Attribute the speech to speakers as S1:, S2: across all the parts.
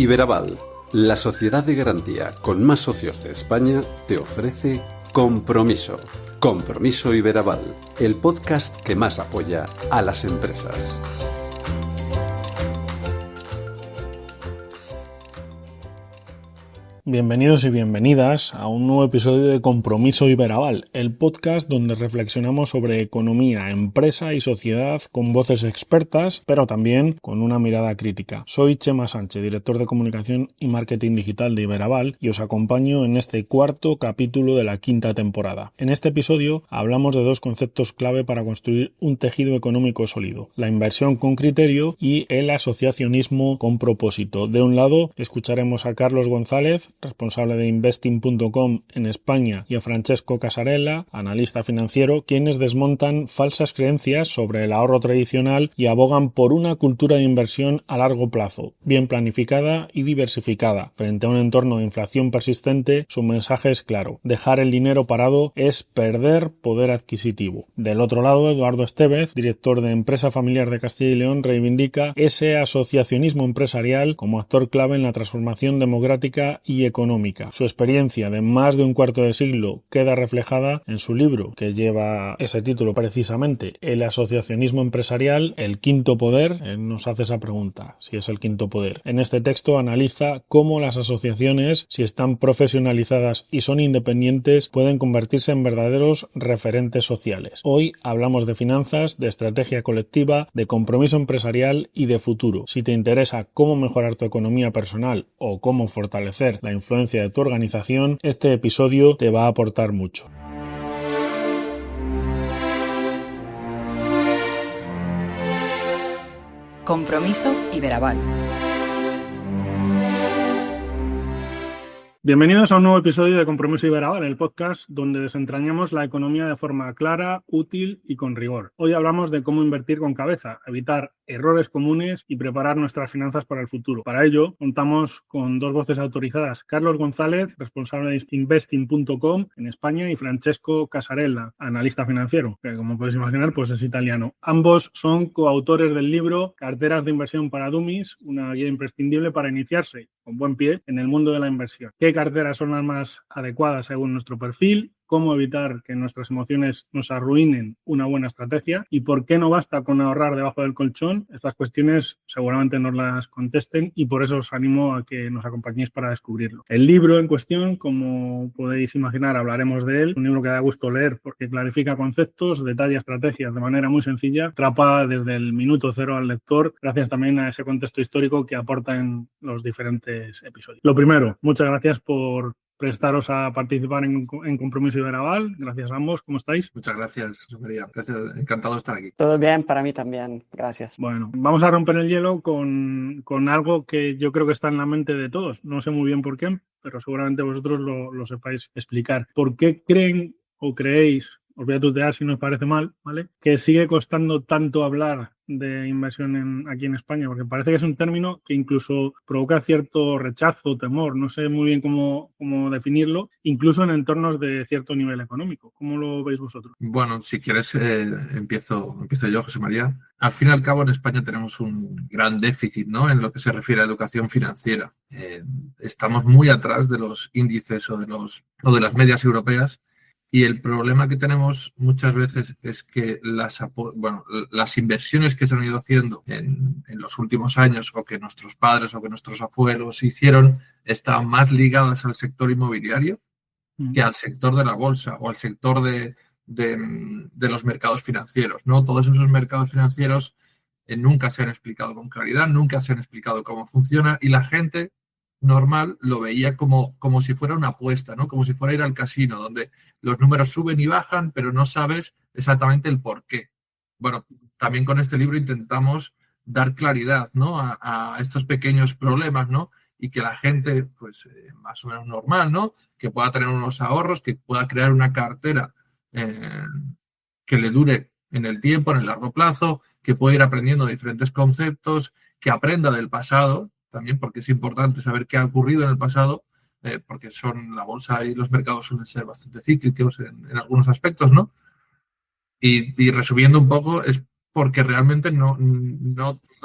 S1: Iberaval, la sociedad de garantía con más socios de España, te ofrece Compromiso. Compromiso Iberaval, el podcast que más apoya a las empresas.
S2: Bienvenidos y bienvenidas a un nuevo episodio de Compromiso Iberaval, el podcast donde reflexionamos sobre economía, empresa y sociedad con voces expertas, pero también con una mirada crítica. Soy Chema Sánchez, director de comunicación y marketing digital de Iberaval, y os acompaño en este cuarto capítulo de la quinta temporada. En este episodio hablamos de dos conceptos clave para construir un tejido económico sólido: la inversión con criterio y el asociacionismo con propósito. De un lado, escucharemos a Carlos González, responsable de Investing.com en España, y a Francesco Casarella, analista financiero, quienes desmontan falsas creencias sobre el ahorro tradicional y abogan por una cultura de inversión a largo plazo, bien planificada y diversificada. Frente a un entorno de inflación persistente, su mensaje es claro: dejar el dinero parado es perder poder adquisitivo. Del otro lado, Eduardo Estevez, director de Empresa Familiar de Castilla y León, reivindica ese asociacionismo empresarial como actor clave en la transformación democrática y económica. Su experiencia de más de un cuarto de siglo queda reflejada en su libro, que lleva ese título precisamente: El asociacionismo empresarial, el quinto poder. Él nos hace esa pregunta, si es el quinto poder. En este texto analiza cómo las asociaciones, si están profesionalizadas y son independientes, pueden convertirse en verdaderos referentes sociales. Hoy hablamos de finanzas, de estrategia colectiva, de compromiso empresarial y de futuro. Si te interesa cómo mejorar tu economía personal o cómo fortalecer la influencia de tu organización, este episodio te va a aportar mucho.
S3: Compromiso Iberaval.
S2: Bienvenidos a un nuevo episodio de Compromiso Iberaval, el podcast donde desentrañamos la economía de forma clara, útil y con rigor. Hoy hablamos de cómo invertir con cabeza, evitar errores comunes y preparar nuestras finanzas para el futuro. Para ello, contamos con dos voces autorizadas: Carlos González, responsable de Investing.com en España, y Francesco Casarella, analista financiero, que, como podéis imaginar, pues es italiano. Ambos son coautores del libro Carteras de Inversión para Dummies, una guía imprescindible para iniciarse con buen pie en el mundo de la inversión. ¿Qué carteras son las más adecuadas según nuestro perfil? ¿Cómo evitar que nuestras emociones nos arruinen una buena estrategia? ¿Y por qué no basta con ahorrar debajo del colchón? Estas cuestiones seguramente nos las contesten y por eso os animo a que nos acompañéis para descubrirlo. El libro en cuestión, como podéis imaginar, hablaremos de él. Un libro que da gusto leer porque clarifica conceptos, detalla estrategias de manera muy sencilla, atrapa desde el minuto cero al lector, gracias también a ese contexto histórico que aporta en los diferentes episodios. Lo primero, muchas gracias por prestaros a participar en Compromiso Iberaval. Gracias a ambos. ¿Cómo estáis?
S4: Muchas gracias, María. Gracias, encantado de estar aquí.
S5: Todo bien, para mí también. Gracias.
S2: Bueno, vamos a romper el hielo con algo que yo creo que está en la mente de todos. No sé muy bien por qué, pero seguramente vosotros lo sepáis explicar. ¿Por qué creen o creéis, os voy a tutear si no os parece mal, ¿vale?, que sigue costando tanto hablar de inversión aquí en España? Porque parece que es un término que incluso provoca cierto rechazo, temor, no sé muy bien cómo definirlo, incluso en entornos de cierto nivel económico. ¿Cómo lo veis vosotros?
S4: Bueno, si quieres, empiezo yo, José María. Al fin y al cabo, en España tenemos un gran déficit, ¿no?, en lo que se refiere a educación financiera. Estamos muy atrás de los índices o de las medias europeas. Y el problema que tenemos muchas veces es que las inversiones que se han ido haciendo en los últimos años, o que nuestros padres o que nuestros abuelos hicieron, estaban más ligadas al sector inmobiliario que al sector de la bolsa o al sector de los mercados financieros, ¿no? Todos esos mercados financieros nunca se han explicado con claridad, nunca se han explicado cómo funciona, y la gente normal lo veía como si fuera una apuesta, ¿no? Como si fuera ir al casino, donde los números suben y bajan, pero no sabes exactamente el por qué. Bueno, también con este libro intentamos dar claridad, ¿no?, a estos pequeños problemas, ¿no?, y que la gente, pues, más o menos normal, ¿no?, que pueda tener unos ahorros, que pueda crear una cartera que le dure en el tiempo, en el largo plazo, que pueda ir aprendiendo diferentes conceptos, que aprenda del pasado, también, porque es importante saber qué ha ocurrido en el pasado, porque la bolsa y los mercados suelen ser bastante cíclicos en algunos aspectos, ¿no? Y resumiendo un poco, es porque realmente no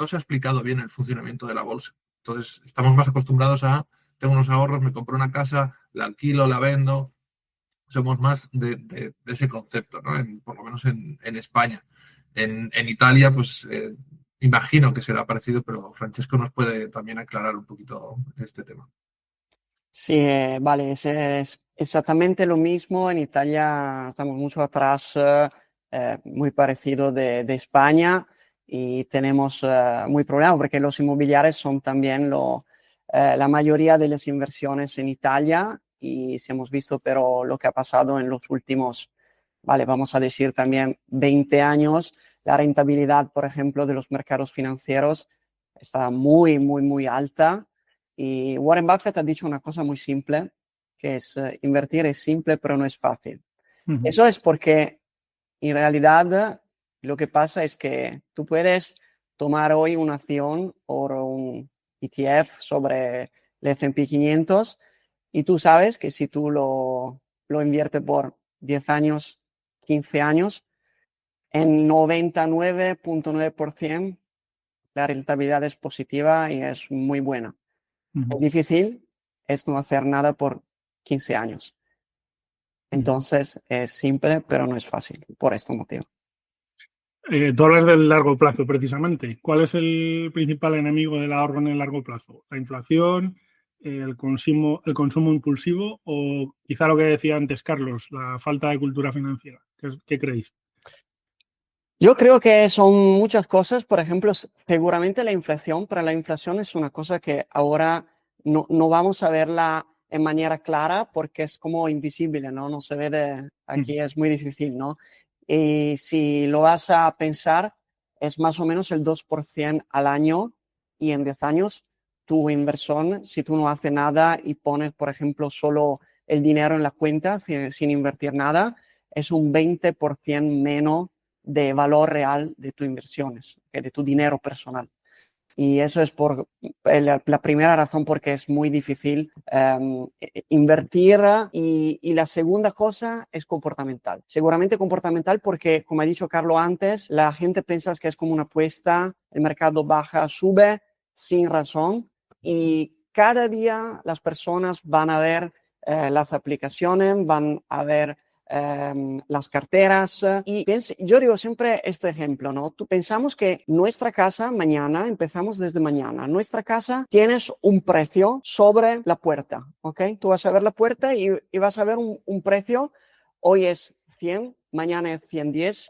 S4: se ha explicado bien el funcionamiento de la bolsa. Entonces, estamos más acostumbrados a, tengo unos ahorros, me compro una casa, la alquilo, la vendo. Somos más de ese concepto, ¿no? Por lo menos en España. En Italia, pues imagino que será parecido, pero Francesco nos puede también aclarar un poquito este tema.
S5: Sí, vale, es exactamente lo mismo. En Italia estamos mucho atrás, muy parecido de España, y tenemos muy problema porque los inmobiliarios son también la mayoría de las inversiones en Italia, y si hemos visto pero lo que ha pasado en los últimos, vale, vamos a decir también 20 años, la rentabilidad, por ejemplo, de los mercados financieros está muy, muy, muy alta. Y Warren Buffett ha dicho una cosa muy simple, que es invertir es simple, pero no es fácil.
S2: Uh-huh.
S5: Eso es porque en realidad lo que pasa es que tú puedes tomar hoy una acción o un ETF sobre el S&P 500 y tú sabes que si tú lo inviertes por 10 años, 15 años, en 99.9% la rentabilidad es positiva y es muy buena.
S2: Uh-huh.
S5: Es difícil es no hacer nada por 15 años. Entonces es simple, pero no es fácil, por este motivo.
S2: Tú hablas del largo plazo, precisamente. ¿Cuál es el principal enemigo del ahorro en el largo plazo? ¿La inflación, el consumo impulsivo o quizá lo que decía antes Carlos, la falta de cultura financiera? ¿Qué creéis?
S5: Yo creo que son muchas cosas. Por ejemplo, seguramente la inflación, pero la inflación es una cosa que ahora no vamos a verla en manera clara porque es como invisible, ¿no? No se ve de aquí, es muy difícil, ¿no? Y si lo vas a pensar, es más o menos el 2% al año, y en 10 años tu inversión, si tú no haces nada y pones, por ejemplo, solo el dinero en la cuenta sin invertir nada, es un 20% menos de valor real de tus inversiones, de tu dinero personal. Y eso es por la primera razón, porque es muy difícil invertir. Y la segunda cosa es comportamental. Seguramente comportamental porque, como ha dicho Carlos antes, la gente piensa que es como una apuesta, el mercado baja, sube sin razón, y cada día las personas van a ver las aplicaciones, van a ver las carteras. Y yo digo siempre este ejemplo, ¿no? Pensamos que nuestra casa mañana, empezamos desde mañana, nuestra casa tienes un precio sobre la puerta, ¿ok? Tú vas a ver la puerta y vas a ver un precio, hoy es 100, mañana es 110,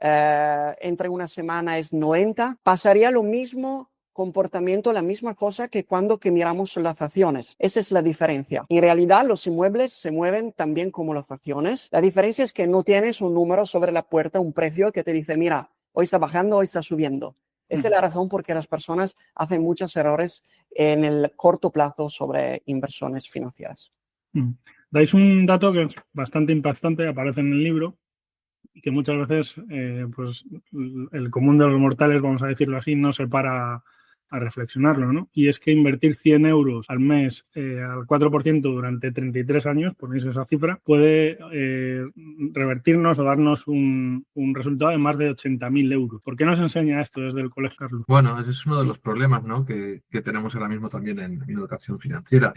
S5: entre una semana es 90, pasaría lo mismo comportamiento, la misma cosa que cuando miramos las acciones. Esa es la diferencia. En realidad, los inmuebles se mueven también como las acciones. La diferencia es que no tienes un número sobre la puerta, un precio que te dice, mira, hoy está bajando, hoy está subiendo. Esa es la razón por qué las personas hacen muchos errores en el corto plazo sobre inversiones financieras.
S2: Dais un dato que es bastante impactante, aparece en el libro, y que muchas veces pues el común de los mortales, vamos a decirlo así, no se para a reflexionarlo, ¿no? Y es que invertir 100 euros al mes al 4% durante 33 años, ponéis esa cifra, puede revertirnos o darnos un resultado de más de 80.000 euros. ¿Por qué nos enseña esto desde el colegio, Carlos?
S4: Bueno, ese es uno de los problemas, ¿no? que tenemos ahora mismo también en educación financiera.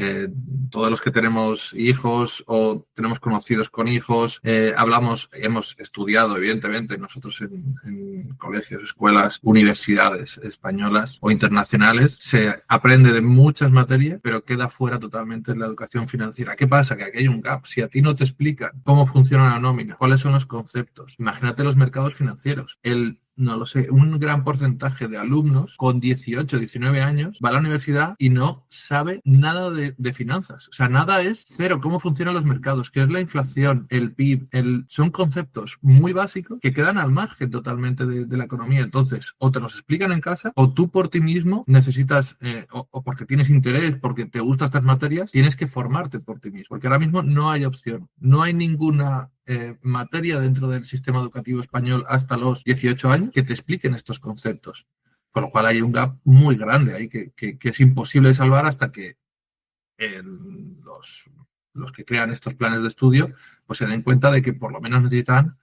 S4: Todos los que tenemos hijos o tenemos conocidos con hijos, hemos estudiado, evidentemente, nosotros en colegios, escuelas, universidades españolas o internacionales, se aprende de muchas materias, pero queda fuera totalmente la educación financiera. ¿Qué pasa? Que aquí hay un gap. Si a ti no te explican cómo funciona la nómina, cuáles son los conceptos, imagínate los mercados financieros. No lo sé, un gran porcentaje de alumnos con 18, 19 años va a la universidad y no sabe nada de finanzas. O sea, nada es cero. ¿Cómo funcionan los mercados? ¿Qué es la inflación? El PIB. Son conceptos muy básicos que quedan al margen totalmente de la economía. Entonces, o te los explican en casa o tú por ti mismo necesitas, o porque tienes interés, porque te gustan estas materias, tienes que formarte por ti mismo. Porque ahora mismo no hay opción. No hay ninguna materia dentro del sistema educativo español hasta los 18 años que te expliquen estos conceptos. Con lo cual hay un gap muy grande ahí que es imposible de salvar hasta que los que crean estos planes de estudio pues se den cuenta de que por lo menos necesitan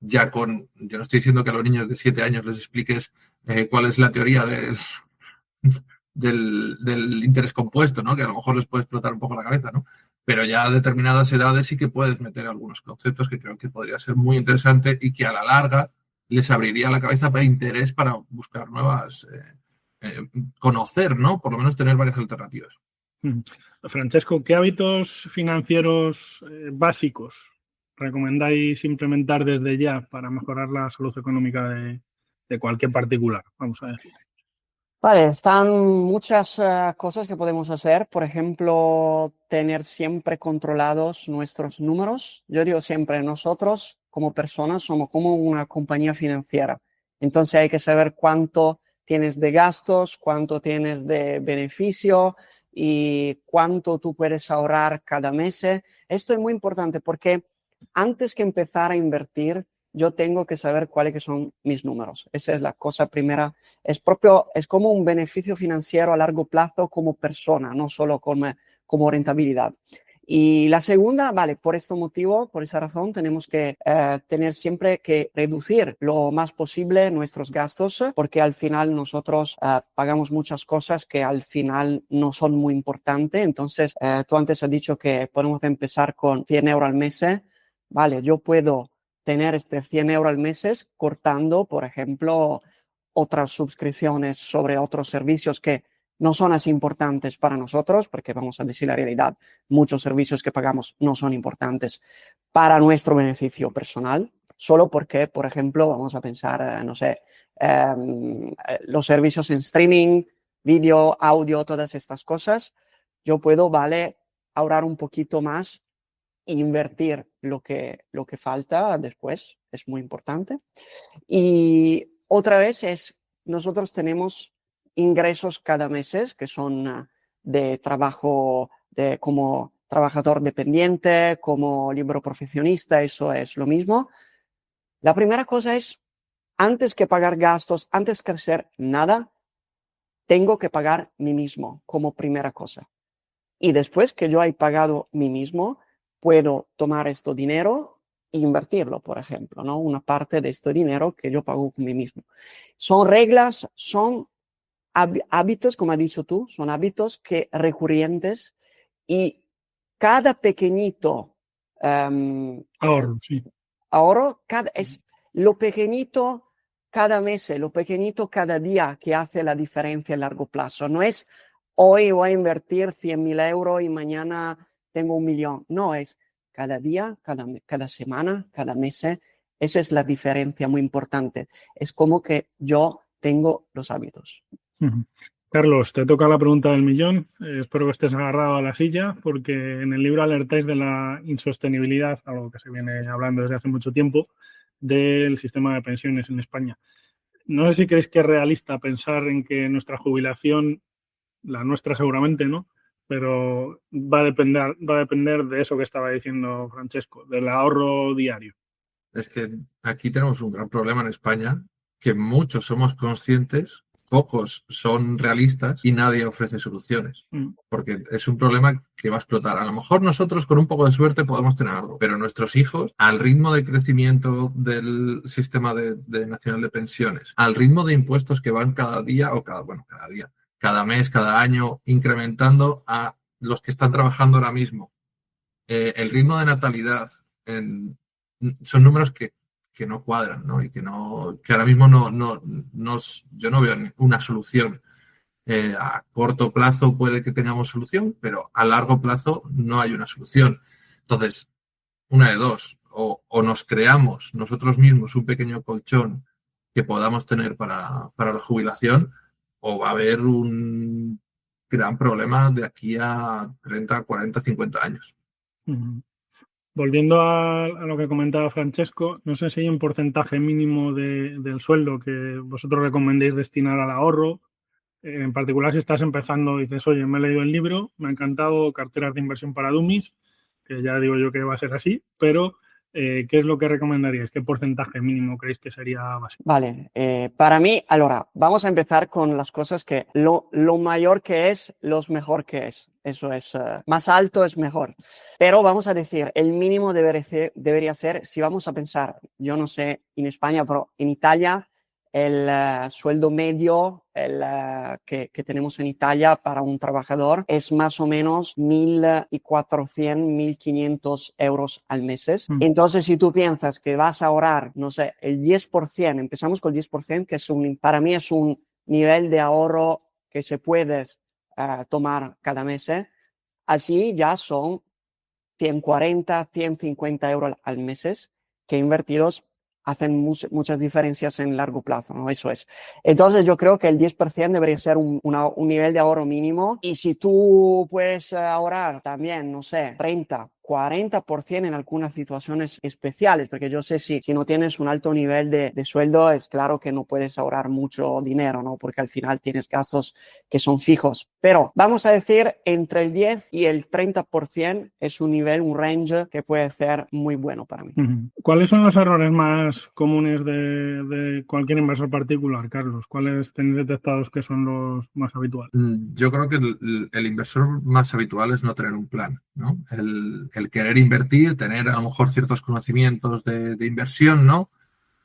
S4: yo no estoy diciendo que a los niños de 7 años les expliques cuál es la teoría del interés compuesto, ¿no? Que a lo mejor les puede explotar un poco la cabeza, ¿no? Pero ya a determinadas edades sí que puedes meter algunos conceptos que creo que podría ser muy interesante y que a la larga les abriría la cabeza para interés para buscar nuevas, conocer, ¿no? Por lo menos tener varias alternativas.
S2: Francesco, ¿qué hábitos financieros básicos recomendáis implementar desde ya para mejorar la salud económica de cualquier particular? Vamos a decir.
S5: Vale, están muchas cosas que podemos hacer. Por ejemplo, tener siempre controlados nuestros números. Yo digo siempre, nosotros como personas somos como una compañía financiera. Entonces hay que saber cuánto tienes de gastos, cuánto tienes de beneficio y cuánto tú puedes ahorrar cada mes. Esto es muy importante porque antes que empezar a invertir, yo tengo que saber cuáles son mis números. Esa es la cosa primera. Es como un beneficio financiero a largo plazo como persona, no solo como rentabilidad. Y la segunda, vale, por este motivo, por esa razón, tenemos que tener siempre que reducir lo más posible nuestros gastos, porque al final nosotros pagamos muchas cosas que al final no son muy importantes. Entonces, tú antes has dicho que podemos empezar con 100 euros al mes. Vale, yo puedo tener 100 euros al mes cortando, por ejemplo, otras suscripciones sobre otros servicios que no son así importantes para nosotros, porque vamos a decir la realidad, muchos servicios que pagamos no son importantes para nuestro beneficio personal, solo porque, por ejemplo, vamos a pensar, no sé, los servicios en streaming, vídeo, audio, todas estas cosas, yo puedo, vale, ahorrar un poquito más e invertir lo que falta después, es muy importante. Y otra vez nosotros tenemos ingresos cada mes que son de trabajo como trabajador dependiente, como libro profesionista, eso es lo mismo. La primera cosa es, antes que pagar gastos, antes que hacer nada, tengo que pagar mí mismo como primera cosa. Y después que yo haya pagado mí mismo, puedo tomar este dinero e invertirlo, por ejemplo, ¿no? Una parte de este dinero que yo pago con mí mismo. Son reglas, son hábitos, como has dicho tú, son hábitos recurrentes y cada pequeñito
S2: Ahorro, sí.
S5: ahorro es lo pequeñito cada mes, lo pequeñito cada día que hace la diferencia a largo plazo. No es hoy voy a invertir 100.000 euros y mañana tengo 1 millón. No, es cada día, cada semana, cada mes. Esa es la diferencia muy importante. Es como que yo tengo los hábitos.
S2: Carlos, te toca la pregunta del millón. Espero que estés agarrado a la silla porque en el libro alertáis de la insostenibilidad, algo que se viene hablando desde hace mucho tiempo, del sistema de pensiones en España. No sé si creéis que es realista pensar en que nuestra jubilación, la nuestra seguramente, ¿no?, pero va a depender de eso que estaba diciendo Francesco, del ahorro diario.
S4: Es que aquí tenemos un gran problema en España, que muchos somos conscientes, pocos son realistas y nadie ofrece soluciones. Porque es un problema que va a explotar. A lo mejor nosotros con un poco de suerte podemos tener algo, pero nuestros hijos, al ritmo de crecimiento del sistema nacional de pensiones, al ritmo de impuestos que van cada día, cada mes, cada año, incrementando a los que están trabajando ahora mismo, el ritmo de natalidad, son números que no cuadran, ¿no? Y que ahora mismo yo no veo una solución. A corto plazo puede que tengamos solución, pero a largo plazo no hay una solución. Entonces, una de dos, o nos creamos nosotros mismos un pequeño colchón que podamos tener para la jubilación, o va a haber un gran problema de aquí a 30, 40, 50 años.
S2: Volviendo a lo que comentaba Francesco, no sé si hay un porcentaje mínimo del sueldo que vosotros recomendéis destinar al ahorro. En particular, si estás empezando y dices, oye, me he leído el libro, me ha encantado carteras de inversión para dummies, que ya digo yo que va a ser así, pero ¿qué es lo que recomendaríais? ¿Qué porcentaje mínimo creéis que sería básico?
S5: Vale, para mí, ahora, vamos a empezar con las cosas que lo mayor que es, lo mejor que es. Eso es, más alto es mejor. Pero vamos a decir, el mínimo debería ser, si vamos a pensar, yo no sé en España, pero en Italia, el sueldo medio que tenemos en Italia para un trabajador es más o menos 1.400, 1.500 euros al mes. Entonces, si tú piensas que vas a ahorrar, no sé, el 10%, empezamos con el 10%, que para mí es un nivel de ahorro que se puede tomar cada mes, así ya son 140, 150 euros al mes que invertidos hacen muchas diferencias en largo plazo, ¿no? Eso es. Entonces yo creo que el 10% debería ser un nivel de ahorro mínimo, y si tú puedes ahorrar también, no sé, 30, 40% en algunas situaciones especiales, porque yo sé si no tienes un alto nivel de sueldo, es claro que no puedes ahorrar mucho dinero, ¿no? Porque al final tienes gastos que son fijos. Pero vamos a decir entre el 10 y el 30% es un nivel, un range que puede ser muy bueno para mí.
S2: ¿Cuáles son los errores más comunes de cualquier inversor particular, Carlos? ¿Cuáles tenéis detectados que son los más habituales?
S4: Yo creo que el inversor más habitual es no tener un plan, ¿no? El querer invertir, tener a lo mejor ciertos conocimientos de inversión, ¿no?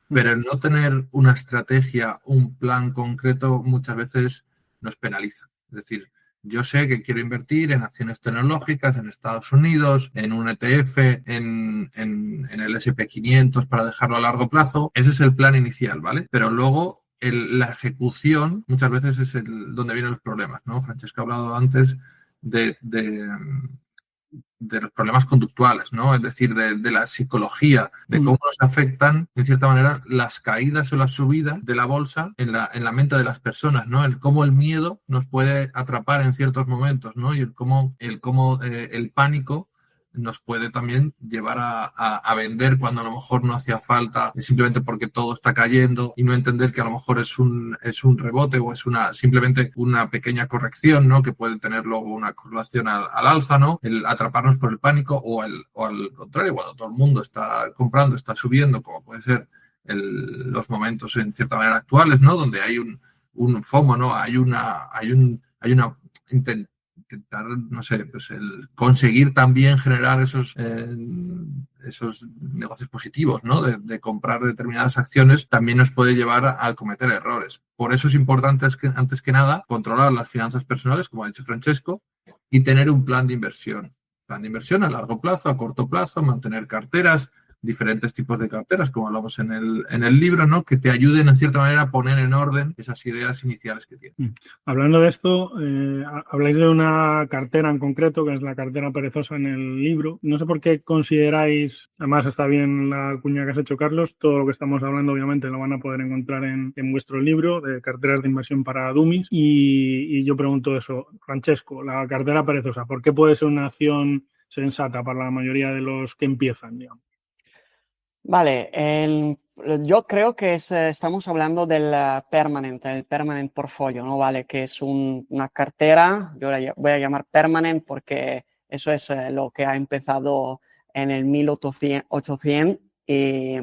S4: Pero el no tener una estrategia, un plan concreto, muchas veces nos penaliza. Es decir, yo sé que quiero invertir en acciones tecnológicas en Estados Unidos, en un ETF, en el S&P 500 para dejarlo a largo plazo. Ese es el plan inicial, ¿vale? Pero luego la ejecución muchas veces es donde vienen los problemas, ¿no? Francesco ha hablado antes de los problemas conductuales, ¿no? Es decir, de la psicología, de cómo nos afectan, en cierta manera, las caídas o las subidas de la bolsa en la mente de las personas, ¿no? Cómo el miedo nos puede atrapar en ciertos momentos, ¿no? Y cómo el pánico nos puede también llevar a vender cuando a lo mejor no hacía falta, simplemente porque todo está cayendo, y no entender que a lo mejor es un rebote o es simplemente una pequeña corrección, ¿no? Que puede tener luego una correlación al alza, ¿no? El atraparnos por el pánico o al contrario, cuando todo el mundo está comprando, está subiendo, como puede ser los momentos en cierta manera actuales, ¿no? Donde hay un FOMO, ¿no? Hay una intentar, no sé, pues el conseguir también generar esos negocios positivos, ¿no? De comprar determinadas acciones, también nos puede llevar a cometer errores. Por eso es importante, antes que nada, controlar las finanzas personales, como ha dicho Francesco, y tener un plan de inversión. Plan de inversión a largo plazo, a corto plazo, mantener carteras, diferentes tipos de carteras, como hablamos en el libro, ¿no? Que te ayuden, en cierta manera, a poner en orden esas ideas iniciales que tienes.
S2: Hablando de esto, habláis de una cartera en concreto, que es la cartera perezosa en el libro. No sé por qué consideráis, además está bien la cuña que has hecho, Carlos, todo lo que estamos hablando obviamente lo van a poder encontrar en vuestro libro de carteras de inversión para dummies. Y yo pregunto eso, Francesco, la cartera perezosa, ¿por qué puede ser una acción sensata para la mayoría de los que empiezan, digamos?
S5: Vale, yo creo que estamos hablando del el permanent portfolio, ¿no? Vale, que es una cartera, yo la voy a llamar permanent porque eso es lo que ha empezado en el 1800 y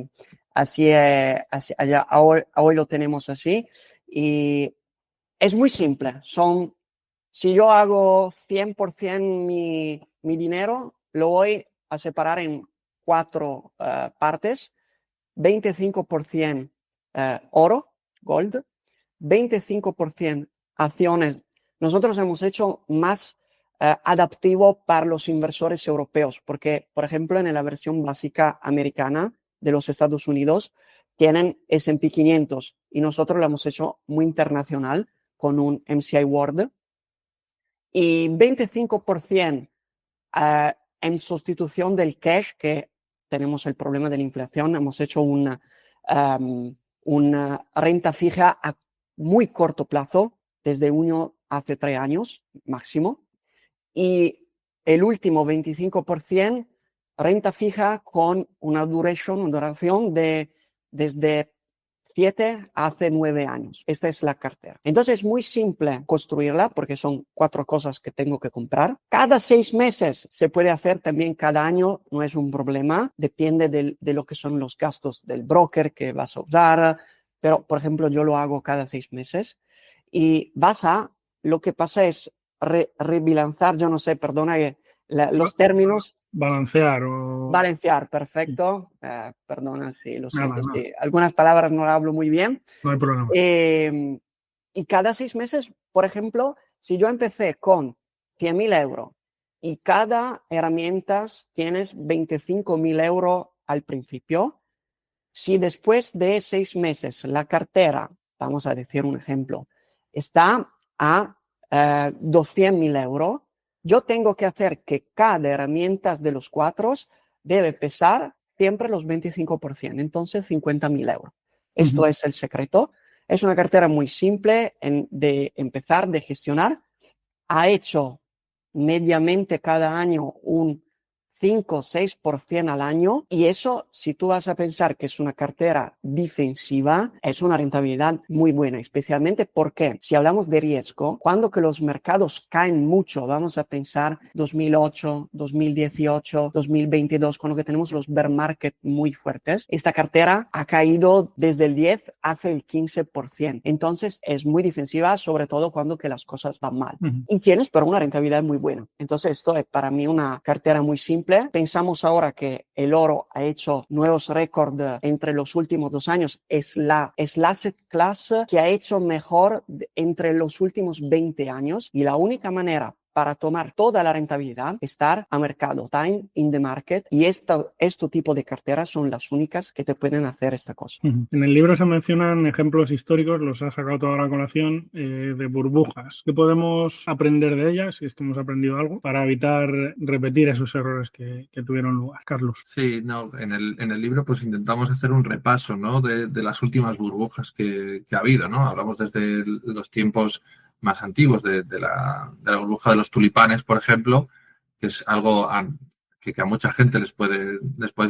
S5: hoy lo tenemos así, y es muy simple. Si yo hago 100% mi dinero, lo voy a separar en 4 partes: 25% oro, gold, 25% acciones. Nosotros hemos hecho más adaptivo para los inversores europeos, porque, por ejemplo, en la versión básica americana de los Estados Unidos tienen S&P 500 y nosotros lo hemos hecho muy internacional con un MSCI World, y 25% en sustitución del cash, que tenemos el problema de la inflación. Hemos hecho una renta fija a muy corto plazo, desde hace 3 años máximo, y el último 25% renta fija con una duración desde 7 hace 9 años. Esta es la cartera. Entonces es muy simple construirla porque son 4 cosas que tengo que comprar. Cada 6 meses se puede hacer también, cada año no es un problema. Depende de lo que son los gastos del broker que vas a usar. Pero, por ejemplo, yo lo hago cada 6 meses. Y lo que pasa es rebilanzar, yo no sé, perdona los términos.
S2: balancear o...
S5: Balancear, perfecto. Perdona si lo
S2: Nada,
S5: siento,
S2: nada.
S5: si algunas palabras no las hablo muy bien.
S2: No hay problema.
S5: Y cada 6 meses, por ejemplo, si yo empecé con 100.000 euros y cada herramienta tienes 25.000 euros al principio, si después de 6 meses la cartera, vamos a decir un ejemplo, está a 200.000 euros, yo tengo que hacer que cada herramienta de los 4 debe pesar siempre los 25%, entonces 50.000 euros. Esto es el secreto. Es una cartera muy simple de empezar, de gestionar. Ha hecho mediamente cada año un 5 o 6% al año, y eso, si tú vas a pensar que es una cartera defensiva, es una rentabilidad muy buena, especialmente porque si hablamos de riesgo, cuando que los mercados caen mucho, vamos a pensar 2008, 2018, 2022, cuando que tenemos los bear market muy fuertes, esta cartera ha caído desde el 10 hasta el 15%. Entonces es muy defensiva, sobre todo cuando que las cosas van mal. Y tienes pero una rentabilidad muy buena. Entonces esto es para mí una cartera muy simple. Pensamos ahora que el oro ha hecho nuevos récords entre los últimos 2 años. Es la asset class que ha hecho mejor entre los últimos 20 años, y la única manera para tomar toda la rentabilidad, estar a mercado, time in the market, y este tipo de carteras son las únicas que te pueden hacer esta cosa.
S2: En el libro se mencionan ejemplos históricos, los has sacado toda la colación, de burbujas. ¿Qué podemos aprender de ellas, si es que hemos aprendido algo, para evitar repetir esos errores que tuvieron lugar? Carlos.
S4: Sí, no, en el libro pues intentamos hacer un repaso, ¿no? de las últimas burbujas que ha habido, ¿no? Hablamos desde los tiempos más antiguos de la burbuja de los tulipanes, por ejemplo, que es algo que a mucha gente les puede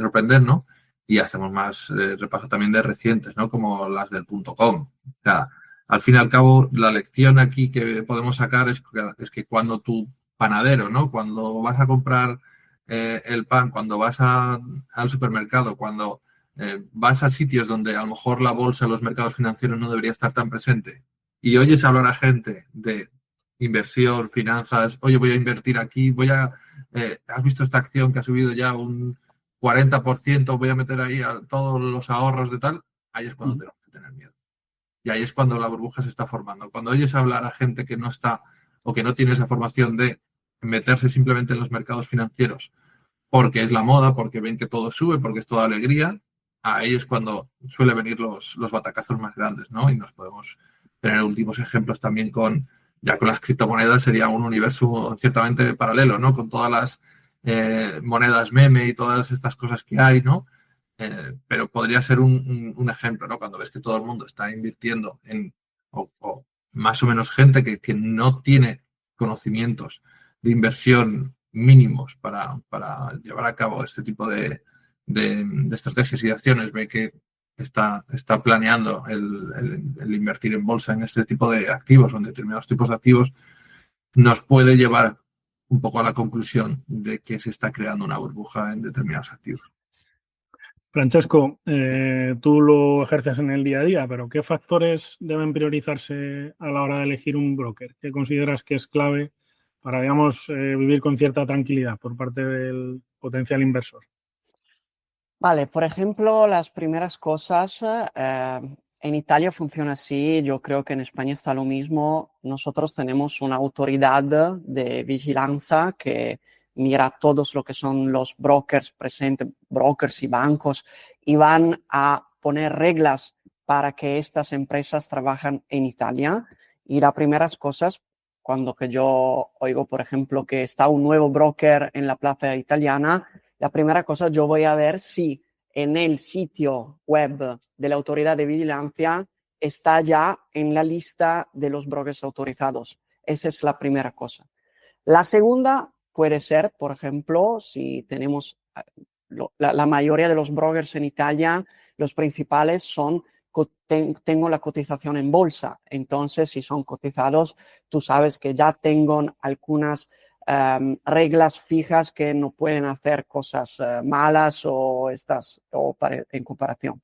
S4: sorprender, ¿no? Y hacemos más repaso también de recientes, ¿no? Como las del .com. O sea, al fin y al cabo, la lección aquí que podemos sacar es que cuando tu panadero, ¿no? Cuando vas a comprar el pan, cuando vas al supermercado, cuando vas a sitios donde a lo mejor la bolsa, los mercados financieros no debería estar tan presente, y oyes hablar a gente de inversión, finanzas, oye, voy a invertir aquí, has visto esta acción que ha subido ya un 40%, voy a meter ahí a todos los ahorros de tal, ahí es cuando tenemos que tener miedo. Y ahí es cuando la burbuja se está formando. Cuando oyes hablar a gente que no está o que no tiene esa formación de meterse simplemente en los mercados financieros porque es la moda, porque ven que todo sube, porque es toda alegría, ahí es cuando suele venir los batacazos más grandes, ¿no? Y nos podemos tener últimos ejemplos también con las criptomonedas, sería un universo ciertamente paralelo, ¿no? Con todas las monedas meme y todas estas cosas que hay, ¿no? Pero podría ser un ejemplo, ¿no? Cuando ves que todo el mundo está invirtiendo o más o menos gente que no tiene conocimientos de inversión mínimos para llevar a cabo este tipo de estrategias y de acciones, ve que está planeando el invertir en bolsa en este tipo de activos o en determinados tipos de activos, nos puede llevar un poco a la conclusión de que se está creando una burbuja en determinados activos.
S2: Francesco, tú lo ejerces en el día a día, pero ¿qué factores deben priorizarse a la hora de elegir un broker? ¿Qué consideras que es clave para, digamos, vivir con cierta tranquilidad por parte del potencial inversor?
S5: Vale, por ejemplo, las primeras cosas, en Italia funciona así, yo creo que en España está lo mismo. Nosotros tenemos una autoridad de vigilancia que mira todos lo que son los brokers presentes, brokers y bancos, y van a poner reglas para que estas empresas trabajen en Italia. Y las primeras cosas, cuando que yo oigo, por ejemplo, que está un nuevo broker en la plaza italiana, la primera cosa yo voy a ver si en el sitio web de la autoridad de vigilancia está ya en la lista de los brokers autorizados. Esa es la primera cosa. La segunda puede ser, por ejemplo, si tenemos la mayoría de los brokers en Italia, los principales son, tengo la cotización en bolsa. Entonces, si son cotizados, tú sabes que ya tengo algunas reglas fijas que no pueden hacer cosas malas en comparación.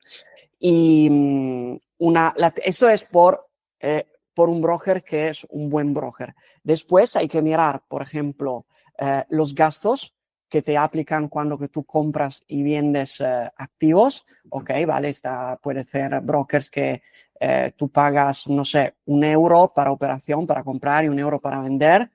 S5: Y eso es por un broker que es un buen broker. Después hay que mirar, por ejemplo, los gastos que te aplican cuando que tú compras y vendes activos, ok, vale, puede ser brokers que tú pagas, no sé, €1 para operación, para comprar y €1 para vender,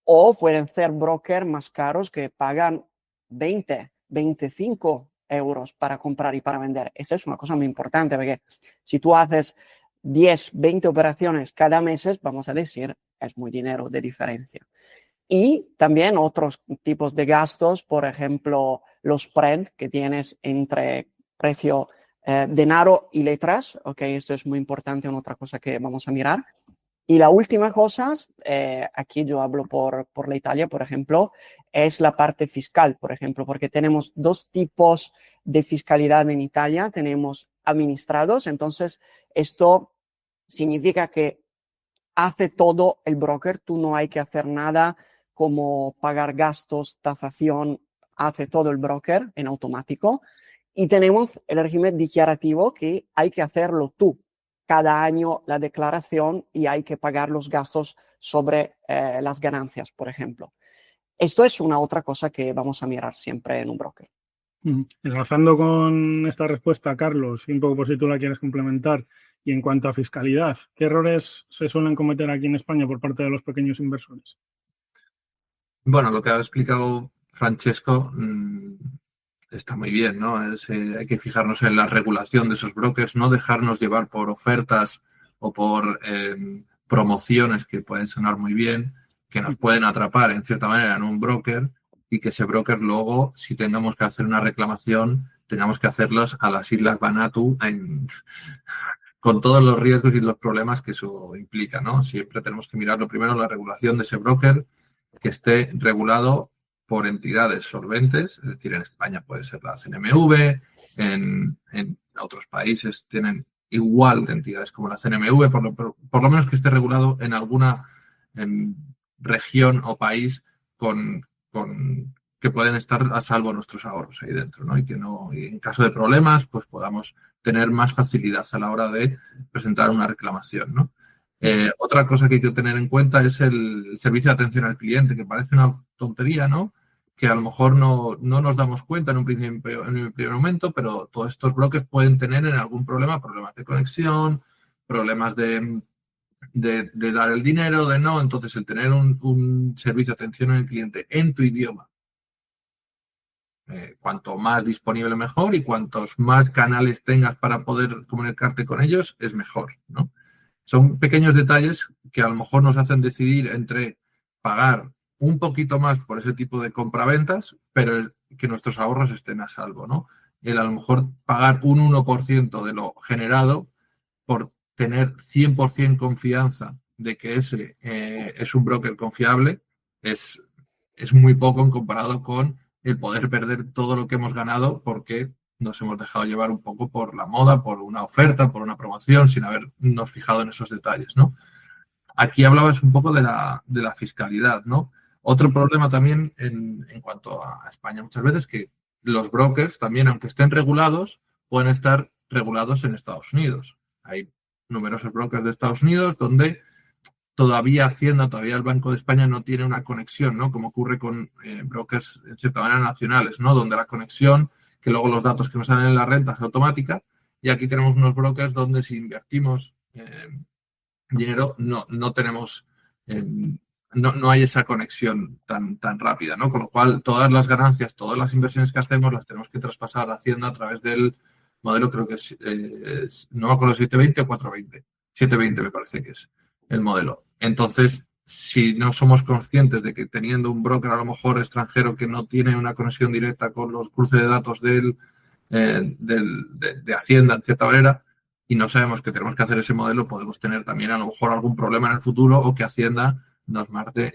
S5: o pueden ser brokers más caros que pagan 20, 25 euros para comprar y para vender. Esa es una cosa muy importante, porque si tú haces 10, 20 operaciones cada mes, vamos a decir, es muy dinero de diferencia. Y también otros tipos de gastos, por ejemplo, los spread que tienes entre precio dinero y letras, ok, esto es muy importante, otra cosa que vamos a mirar. Y la última cosa, aquí yo hablo por la Italia, por ejemplo, es la parte fiscal, por ejemplo, porque tenemos dos tipos de fiscalidad en Italia. Tenemos administrados, entonces esto significa que hace todo el broker, tú no hay que hacer nada como pagar gastos, tasación, hace todo el broker en automático. Y tenemos el régimen declarativo que hay que hacerlo tú. Cada año la declaración y hay que pagar los gastos sobre las ganancias, por ejemplo. Esto es una otra cosa que vamos a mirar siempre en un broker.
S2: Enlazando con esta respuesta, Carlos, y un poco por si tú la quieres complementar, y en cuanto a fiscalidad, ¿qué errores se suelen cometer aquí en España por parte de los pequeños inversores?
S4: Bueno, lo que ha explicado Francesco está muy bien, ¿no? Hay que fijarnos en la regulación de esos brokers, no dejarnos llevar por ofertas o por promociones que pueden sonar muy bien, que nos pueden atrapar en cierta manera en un broker y que ese broker luego, si tengamos que hacer una reclamación, tengamos que hacerlas a las Islas Vanuatu con todos los riesgos y los problemas que eso implica, ¿no? Siempre tenemos que mirar lo primero la regulación de ese broker, que esté regulado por entidades solventes, es decir, en España puede ser la CNMV, en otros países tienen igual de entidades como la CNMV, por lo menos que esté regulado en alguna región o país que pueden estar a salvo nuestros ahorros ahí dentro, ¿no? Y en caso de problemas, pues podamos tener más facilidad a la hora de presentar una reclamación, ¿no? Otra cosa que hay que tener en cuenta es el servicio de atención al cliente, que parece una tontería, ¿no? Que a lo mejor no nos damos cuenta en un primer momento, pero todos estos bloques pueden tener en algún problemas de conexión, problemas de dar el dinero, de no. Entonces, el tener un servicio de atención al cliente en tu idioma, cuanto más disponible mejor, y cuantos más canales tengas para poder comunicarte con ellos, es mejor, ¿no? Son pequeños detalles que a lo mejor nos hacen decidir entre pagar un poquito más por ese tipo de compraventas, pero que nuestros ahorros estén a salvo, ¿no? El a lo mejor pagar un 1% de lo generado por tener 100% confianza de que ese es un broker confiable es muy poco en comparado con el poder perder todo lo que hemos ganado porque nos hemos dejado llevar un poco por la moda, por una oferta, por una promoción, sin habernos fijado en esos detalles, ¿no? Aquí hablabas un poco de la fiscalidad, ¿no? Otro problema también en cuanto a España muchas veces que los brokers también, aunque estén regulados, pueden estar regulados en Estados Unidos. Hay numerosos brokers de Estados Unidos donde todavía Hacienda, todavía el Banco de España no tiene una conexión, ¿no? Como ocurre con brokers, en cierta manera, nacionales, ¿no? Donde la conexión, que luego los datos que nos salen en la renta es automática, y aquí tenemos unos brokers donde si invertimos dinero no tenemos, no hay esa conexión tan rápida, ¿no? Con lo cual todas las ganancias, todas las inversiones que hacemos las tenemos que traspasar a Hacienda a través del modelo, creo que es no me acuerdo, 720 o 420, 720 me parece que es el modelo. Entonces, si no somos conscientes de que teniendo un broker a lo mejor extranjero que no tiene una conexión directa con los cruces de datos de Hacienda, en cierta manera, y no sabemos que tenemos que hacer ese modelo, podemos tener también a lo mejor algún problema en el futuro, o que Hacienda nos mande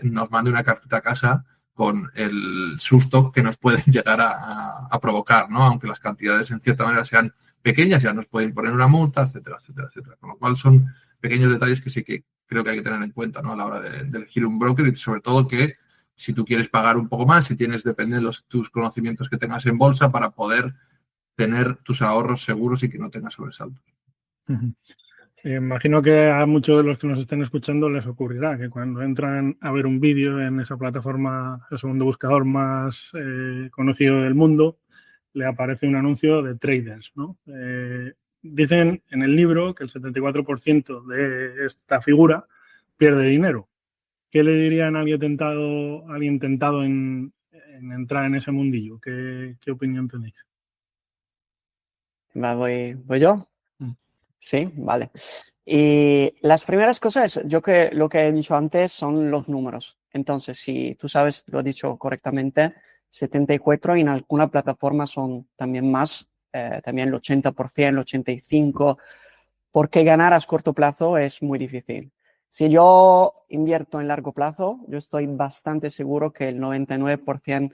S4: una cartita a casa con el susto que nos pueden llegar a provocar, ¿no? Aunque las cantidades en cierta manera sean pequeñas, ya nos pueden poner una multa, etcétera, etcétera, etcétera. Con lo cual son pequeños detalles que sí que creo que hay que tener en cuenta, ¿no? A la hora de elegir un broker, y sobre todo que si tú quieres pagar un poco más, si depende de tus conocimientos que tengas en bolsa para poder tener tus ahorros seguros y que no tengas sobresaltos.
S2: Imagino que a muchos de los que nos estén escuchando les ocurrirá que cuando entran a ver un vídeo en esa plataforma, el segundo buscador más conocido del mundo, le aparece un anuncio de traders, ¿no? Dicen en el libro que el 74% de esta figura pierde dinero. ¿Qué le dirían a alguien tentado en entrar en ese mundillo? ¿Qué opinión tenéis?
S5: ¿Voy yo?
S2: Mm.
S5: Sí, vale. Y las primeras cosas, lo que he dicho antes son los números. Entonces, si tú sabes, lo he dicho correctamente, 74 y en alguna plataforma son también más, también el 80%, el 85%, porque ganar a corto plazo es muy difícil. Si yo invierto en largo plazo, yo estoy bastante seguro que el 99%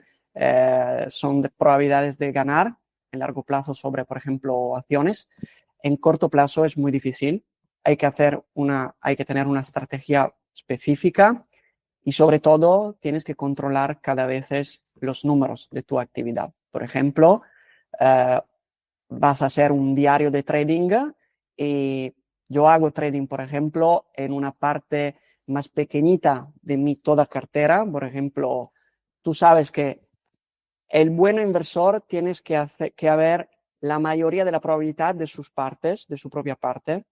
S5: son de probabilidades de ganar en largo plazo sobre, por ejemplo, acciones. En corto plazo es muy difícil. Hay que tener una estrategia específica y sobre todo tienes que controlar cada vez los números de tu actividad. Por ejemplo, vas a hacer un diario de trading y yo hago trading, por ejemplo, en una parte más pequeñita de mi toda cartera. Por ejemplo, tú sabes que el buen inversor tienes que haber la mayoría de la probabilidad de sus partes, de su propia parte.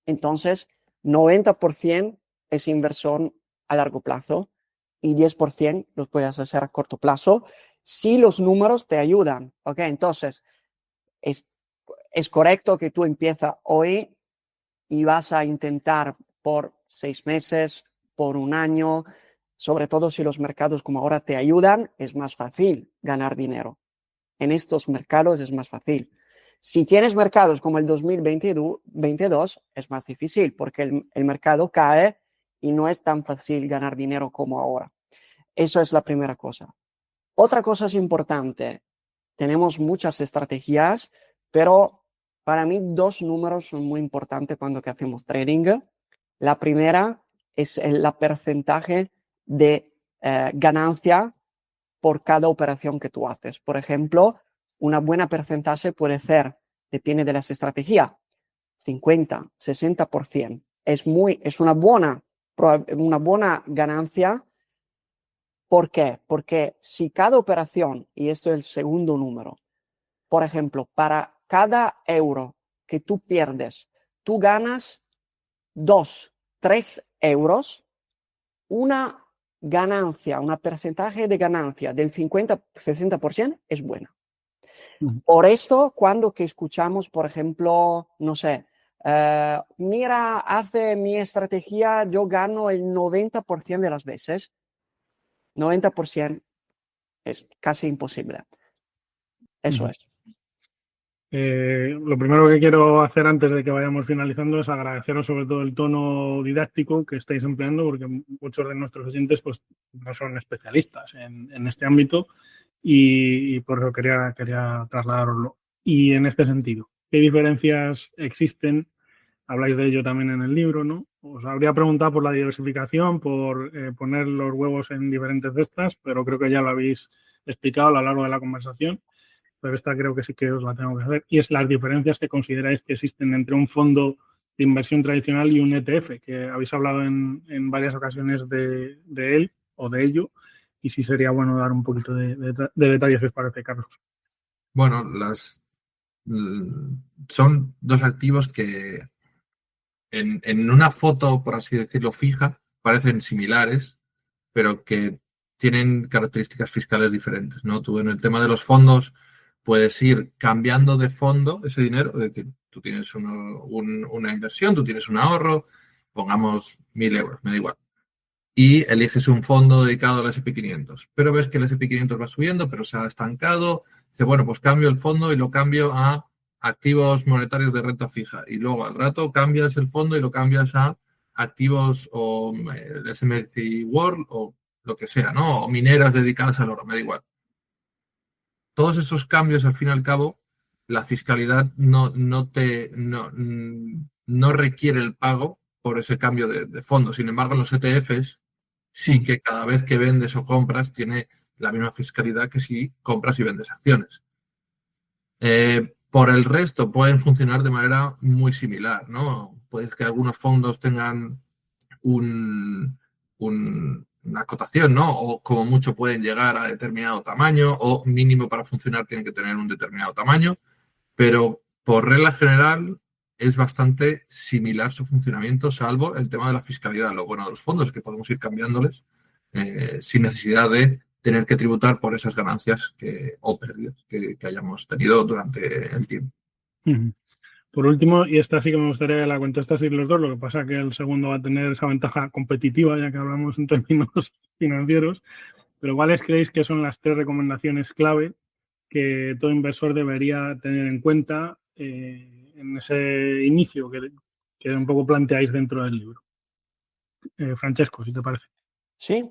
S5: Entonces, 90% es inversión a largo plazo y 10% lo puedes hacer a corto plazo si los números te ayudan. ¿Ok? Entonces, es correcto que tú empiezas hoy y vas a intentar por 6 meses, por un año, sobre todo si los mercados como ahora te ayudan, es más fácil ganar dinero. En estos mercados es más fácil. Si tienes mercados como el 2022, es más difícil porque el mercado cae y no es tan fácil ganar dinero como ahora. Eso es la primera cosa. Otra cosa es importante. Tenemos muchas estrategias, pero para mí 2 números son muy importantes cuando hacemos trading. La primera es el porcentaje de ganancia por cada operación que tú haces. Por ejemplo, una buena porcentaje puede ser, depende de las estrategias, 50, 60%. Es una buena ganancia. ¿Por qué? Porque si cada operación, y esto es el segundo número, por ejemplo, para cada euro que tú pierdes, tú ganas 2, 3 euros, una ganancia, un porcentaje de ganancia del 50-60% es buena. Por esto, cuando que escuchamos, por ejemplo, no sé, mira, hace mi estrategia, yo gano el 90% de las veces. 90% es casi imposible. Eso es.
S2: Lo primero que quiero hacer antes de que vayamos finalizando es agradeceros sobre todo el tono didáctico que estáis empleando, porque muchos de nuestros oyentes pues, no son especialistas en este ámbito y por eso quería trasladároslo. Y en este sentido, ¿qué diferencias existen? Habláis de ello también en el libro, ¿no? Os habría preguntado por la diversificación, por poner los huevos en diferentes cestas, pero creo que ya lo habéis explicado a lo largo de la conversación. Pero esta creo que sí que os la tengo que hacer. Y es las diferencias que consideráis que existen entre un fondo de inversión tradicional y un ETF, que habéis hablado en varias ocasiones de él o de ello. Y sí sería bueno dar un poquito de detalles, ¿os parece, Carlos?
S4: Bueno, son 2 activos que en una foto, por así decirlo, fija, parecen similares, pero que tienen características fiscales diferentes, ¿no? Tú en el tema de los fondos puedes ir cambiando de fondo ese dinero, es decir, tú tienes una inversión, tú tienes un ahorro, pongamos 1.000 euros, me da igual, y eliges un fondo dedicado al S&P 500, pero ves que el S&P 500 va subiendo, pero se ha estancado, dices, bueno, pues cambio el fondo y lo cambio a activos monetarios de renta fija, y luego al rato cambias el fondo y lo cambias a activos o el S&P World o lo que sea, ¿no? O mineras dedicadas al oro, me da igual. Todos esos cambios, al fin y al cabo, la fiscalidad no requiere el pago por ese cambio de fondo. Sin embargo, en los ETFs sí que cada vez que vendes o compras tiene la misma fiscalidad que si compras y vendes acciones. Por el resto pueden funcionar de manera muy similar, ¿no? puede que algunos fondos tengan una cotación, ¿no? O como mucho pueden llegar a determinado tamaño, o mínimo para funcionar tienen que tener un determinado tamaño, pero por regla general es bastante similar su funcionamiento, salvo el tema de la fiscalidad. Lo bueno de los fondos es que podemos ir cambiándoles sin necesidad de tener que tributar por esas ganancias o pérdidas que hayamos tenido durante el tiempo.
S2: Por último, y esta sí que me gustaría que la contestaseis los dos, lo que pasa es que el segundo va a tener esa ventaja competitiva, ya que hablamos en términos financieros, pero ¿cuáles creéis que son las 3 recomendaciones clave que todo inversor debería tener en cuenta en ese inicio que un poco planteáis dentro del libro? Francesco, si te parece.
S5: Sí,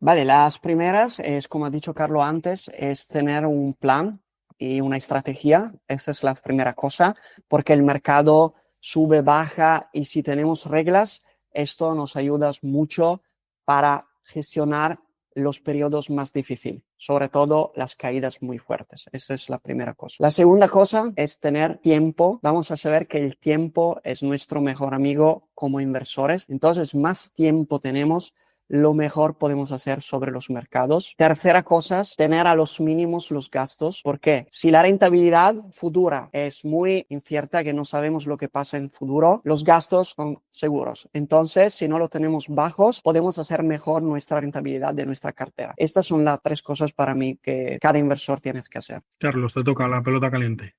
S5: vale, las primeras es, como ha dicho Carlos antes, es tener un plan y una estrategia. Esa es la primera cosa, porque el mercado sube, baja, y si tenemos reglas, esto nos ayuda mucho para gestionar los periodos más difíciles, sobre todo las caídas muy fuertes. Esa es la primera cosa. La segunda cosa es tener tiempo. Vamos a saber que el tiempo es nuestro mejor amigo como inversores. Entonces, más tiempo tenemos, lo mejor podemos hacer sobre los mercados. Tercera cosa es tener a los mínimos los gastos, porque si la rentabilidad futura es muy incierta, que no sabemos lo que pasa en futuro, los gastos son seguros. Entonces, si no lo tenemos bajos, podemos hacer mejor nuestra rentabilidad de nuestra cartera. Estas son las 3 cosas para mí que cada inversor tiene que hacer.
S2: Carlos, te toca la pelota caliente.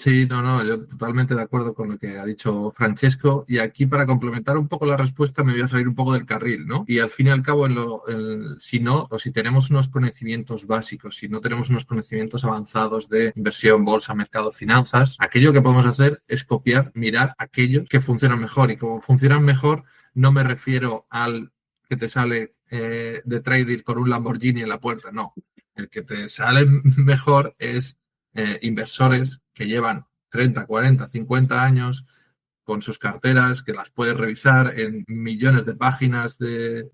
S4: Sí, no, yo totalmente de acuerdo con lo que ha dicho Francesco, y aquí para complementar un poco la respuesta me voy a salir un poco del carril, ¿no? Y al fin y al cabo, si tenemos unos conocimientos básicos, si no tenemos unos conocimientos avanzados de inversión, bolsa, mercado, finanzas, aquello que podemos hacer es copiar, mirar aquellos que funcionan mejor, y como funcionan mejor no me refiero al que te sale de trading con un Lamborghini en la puerta, no. El que te sale mejor es inversores que llevan 30, 40, 50 años con sus carteras, que las puedes revisar en millones de páginas de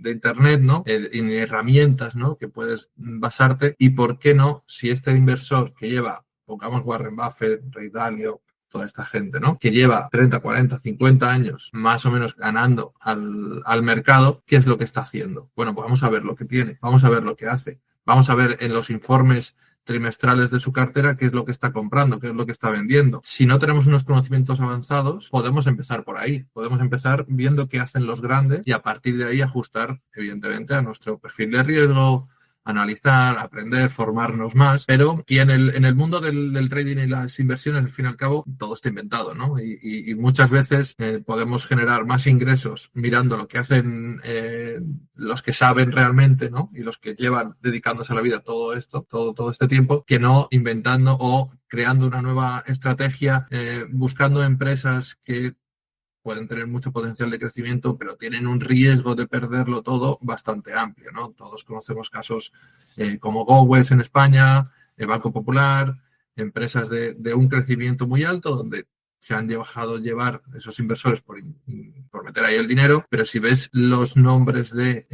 S4: Internet, ¿no? En herramientas, ¿no? Que puedes basarte. Y por qué no, si este inversor que lleva, pongamos Warren Buffett, Ray Dalio, toda esta gente, ¿no? Que lleva 30, 40, 50 años más o menos ganando al mercado, ¿qué es lo que está haciendo? Bueno, pues vamos a ver lo que tiene, vamos a ver lo que hace, vamos a ver en los informes trimestrales de su cartera qué es lo que está comprando, qué es lo que está vendiendo. Si no tenemos unos conocimientos avanzados, podemos empezar por ahí. Podemos empezar viendo qué hacen los grandes y a partir de ahí ajustar, evidentemente, a nuestro perfil de riesgo, analizar, aprender, formarnos más, pero y en el mundo del trading y las inversiones, al fin y al cabo, todo está inventado, ¿no? Y muchas veces podemos generar más ingresos mirando lo que hacen los que saben realmente, ¿no? Y los que llevan dedicándose a la vida todo este tiempo, que no inventando o creando una nueva estrategia, buscando empresas que pueden tener mucho potencial de crecimiento, pero tienen un riesgo de perderlo todo bastante amplio, ¿no? Todos conocemos casos como GoWest en España, Banco Popular, empresas de un crecimiento muy alto donde se han dejado llevar esos inversores por meter ahí el dinero, pero si ves los nombres de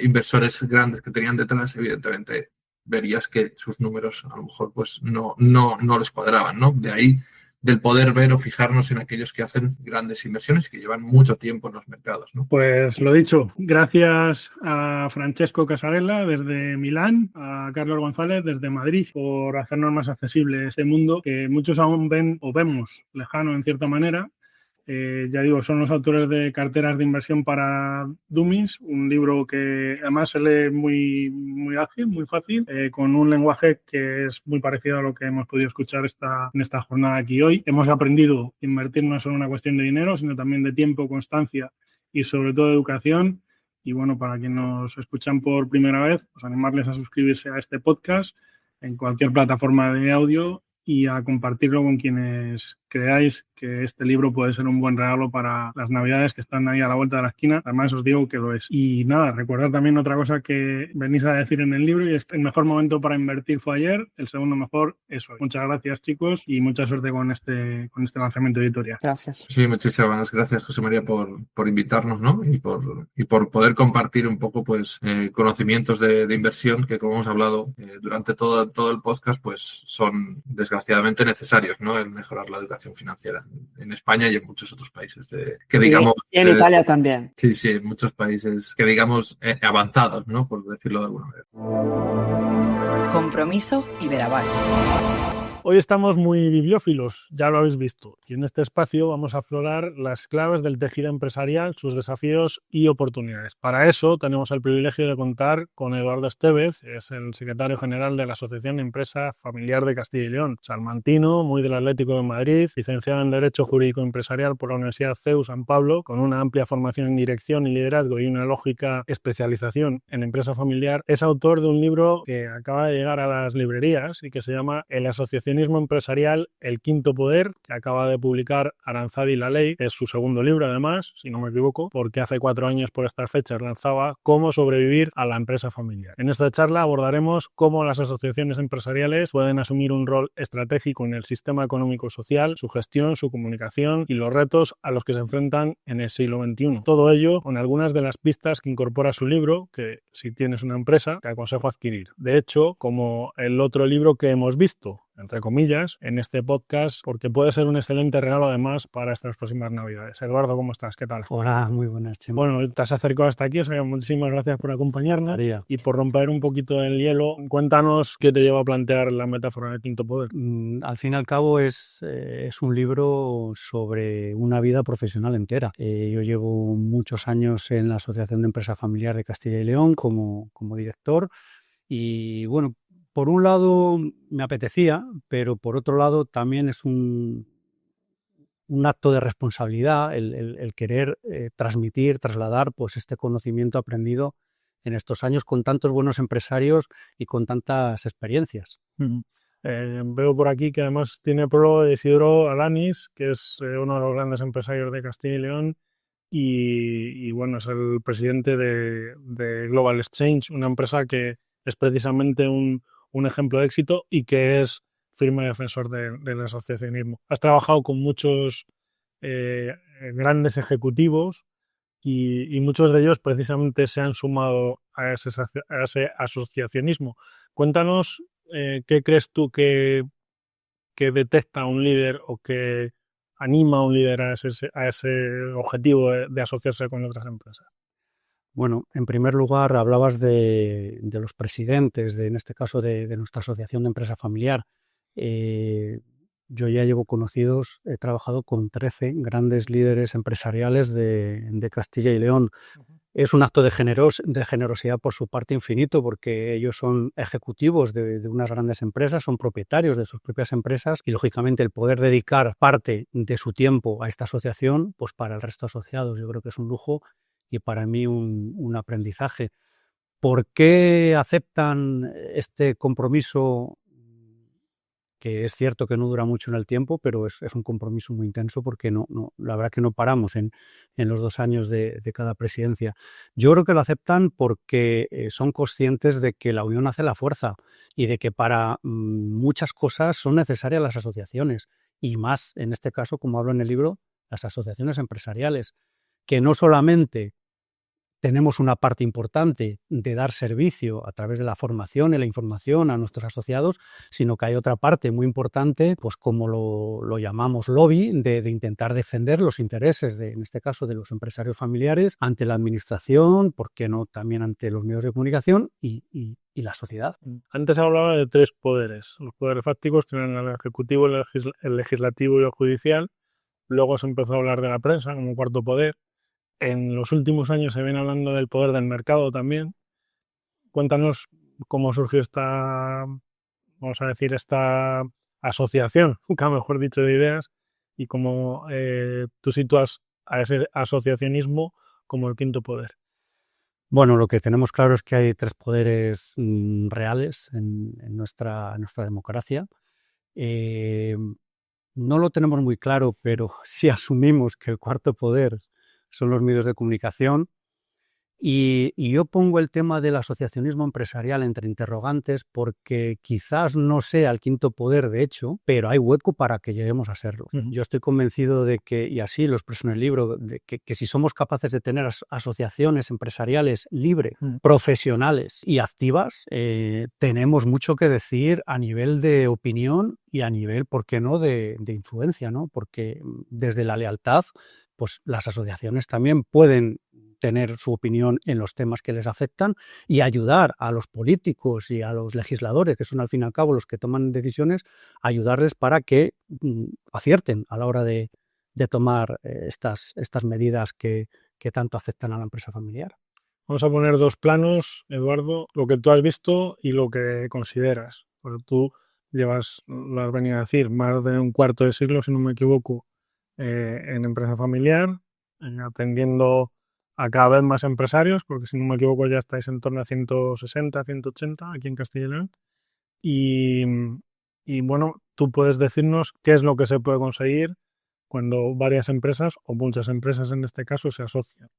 S4: inversores grandes que tenían detrás, evidentemente verías que sus números a lo mejor pues no les cuadraban, ¿no? De ahí del poder ver o fijarnos en aquellos que hacen grandes inversiones y que llevan mucho tiempo en los mercados, ¿no?
S2: Pues lo dicho, gracias a Francesco Casarella desde Milán, a Carlos González desde Madrid por hacernos más accesible este mundo que muchos aún ven o vemos lejano en cierta manera. Ya digo, son los autores de Carteras de Inversión para Dummies, un libro que además se lee muy, muy ágil, muy fácil, con un lenguaje que es muy parecido a lo que hemos podido escuchar en esta jornada aquí hoy. Hemos aprendido a invertir no solo en una cuestión de dinero, sino también de tiempo, constancia y sobre todo educación. Y bueno, para quienes nos escuchan por primera vez, pues animarles a suscribirse a este podcast en cualquier plataforma de audio y a compartirlo con quienes creáis que este libro puede ser un buen regalo para las Navidades que están ahí a la vuelta de la esquina. Además os digo que lo es. Y nada, recordad también otra cosa que venís a decir en el libro, y es que el mejor momento para invertir fue ayer, el segundo mejor es hoy. Muchas gracias, chicos, y mucha suerte con este lanzamiento editorial.
S5: Gracias.
S4: Sí, muchísimas gracias, José María, por invitarnos, ¿no? Y por poder compartir un poco pues conocimientos de inversión que, como hemos hablado durante todo el podcast, pues son desgraciadamente necesarios, ¿no? El mejorar la educación financiera en España y en muchos otros países que digamos...
S5: Y en Italia también.
S4: Sí, sí, en muchos países que digamos avanzados, ¿no? Por decirlo de alguna manera.
S3: Compromiso Iberaval.
S2: Hoy estamos muy bibliófilos, ya lo habéis visto, y en este espacio vamos a aflorar las claves del tejido empresarial, sus desafíos y oportunidades. Para eso tenemos el privilegio de contar con Eduardo Estevez, es el secretario general de la Asociación Empresa Familiar de Castilla y León, salmantino, muy del Atlético de Madrid, licenciado en Derecho Jurídico Empresarial por la Universidad CEU San Pablo, con una amplia formación en dirección y liderazgo y una lógica especialización en empresa familiar. Es autor de un libro que acaba de llegar a las librerías y que se llama El Asociacionismo Empresarial, el Quinto Poder, que acaba de publicar Aranzadi y la Ley. Es su segundo libro, además, si no me equivoco, porque hace 4 años por estas fechas lanzaba Cómo sobrevivir a la empresa familiar. En esta charla abordaremos cómo las asociaciones empresariales pueden asumir un rol estratégico en el sistema económico-social, su gestión, su comunicación y los retos a los que se enfrentan en el siglo XXI. Todo ello con algunas de las pistas que incorpora su libro, que si tienes una empresa, te aconsejo adquirir. De hecho, como el otro libro que hemos visto, entre comillas, en este podcast, porque puede ser un excelente regalo además para estas próximas Navidades. Eduardo, ¿cómo estás? ¿Qué tal?
S6: Hola, muy buenas, Chema.
S2: Bueno, te has acercado hasta aquí, o sea, muchísimas gracias por acompañarnos.
S6: María.
S2: Y por romper un poquito el hielo, cuéntanos qué te lleva a plantear la metáfora del quinto poder.
S6: Al fin y al cabo es un libro sobre una vida profesional entera. Yo llevo muchos años en la Asociación de Empresa Familiar de Castilla y León como director y bueno, por un lado me apetecía, pero por otro lado también es un acto de responsabilidad el querer transmitir, trasladar pues este conocimiento aprendido en estos años con tantos buenos empresarios y con tantas experiencias.
S2: Veo por aquí que además tiene prólogo de Isidro Alanis, que es uno de los grandes empresarios de Castilla y León y bueno, es el presidente de Global Exchange, una empresa que es precisamente un ejemplo de éxito y que es firme defensor del asociacionismo. Has trabajado con muchos grandes ejecutivos y muchos de ellos precisamente se han sumado a ese asociacionismo. Cuéntanos qué crees tú que detecta un líder o que anima a un líder a ese objetivo de asociarse con otras empresas.
S6: Bueno, en primer lugar hablabas de los presidentes, en este caso de nuestra asociación de empresa familiar. Yo ya llevo conocidos, he trabajado con 13 grandes líderes empresariales de Castilla y León. Es un acto de generosidad por su parte infinito, porque ellos son ejecutivos de unas grandes empresas, son propietarios de sus propias empresas y, lógicamente, el poder dedicar parte de su tiempo a esta asociación, pues para el resto de asociados, yo creo que es un lujo y para mí un aprendizaje. ¿Por qué aceptan este compromiso? Que es cierto que no dura mucho en el tiempo, pero es un compromiso muy intenso porque la verdad que no paramos en los 2 años de cada presidencia. Yo creo que lo aceptan porque son conscientes de que la unión hace la fuerza y de que para muchas cosas son necesarias las asociaciones y más, en este caso, como hablo en el libro, las asociaciones empresariales, que no solamente tenemos una parte importante de dar servicio a través de la formación y la información a nuestros asociados, sino que hay otra parte muy importante, pues como lo llamamos lobby, de intentar defender los intereses, en este caso, de los empresarios familiares ante la administración, ¿por qué no también ante los medios de comunicación y la sociedad?
S2: Antes hablaba de 3 poderes. Los poderes fácticos tienen el ejecutivo, el legislativo y el judicial. Luego se empezó a hablar de la prensa como cuarto poder. En los últimos años se viene hablando del poder del mercado también. Cuéntanos cómo surgió esta asociación, nunca mejor dicho, de ideas, y cómo tú sitúas a ese asociacionismo como el quinto poder.
S6: Bueno, lo que tenemos claro es que hay 3 poderes reales en nuestra democracia. No lo tenemos muy claro, pero si asumimos que el cuarto poder son los medios de comunicación, Y yo pongo el tema del asociacionismo empresarial entre interrogantes porque quizás no sea el quinto poder, de hecho, pero hay hueco para que lleguemos a serlo. Yo estoy convencido de que, y así lo expreso en el libro, de que si somos capaces de tener asociaciones empresariales libres, profesionales y activas, tenemos mucho que decir a nivel de opinión y a nivel, ¿por qué no?, de influencia, ¿no? Porque desde la lealtad, pues las asociaciones también pueden tener su opinión en los temas que les afectan y ayudar a los políticos y a los legisladores, que son al fin y al cabo los que toman decisiones, ayudarles para que acierten a la hora de tomar estas medidas que tanto afectan a la empresa familiar.
S2: Vamos a poner dos planos, Eduardo, lo que tú has visto y lo que consideras. Porque tú lo has venido a decir, más de un cuarto de siglo, si no me equivoco, en empresa familiar, atendiendo a cada vez más empresarios, porque si no me equivoco ya estáis en torno a 160, 180 aquí en Castilla y León. Y bueno, tú puedes decirnos qué es lo que se puede conseguir cuando varias empresas, o muchas empresas en este caso, se asocian.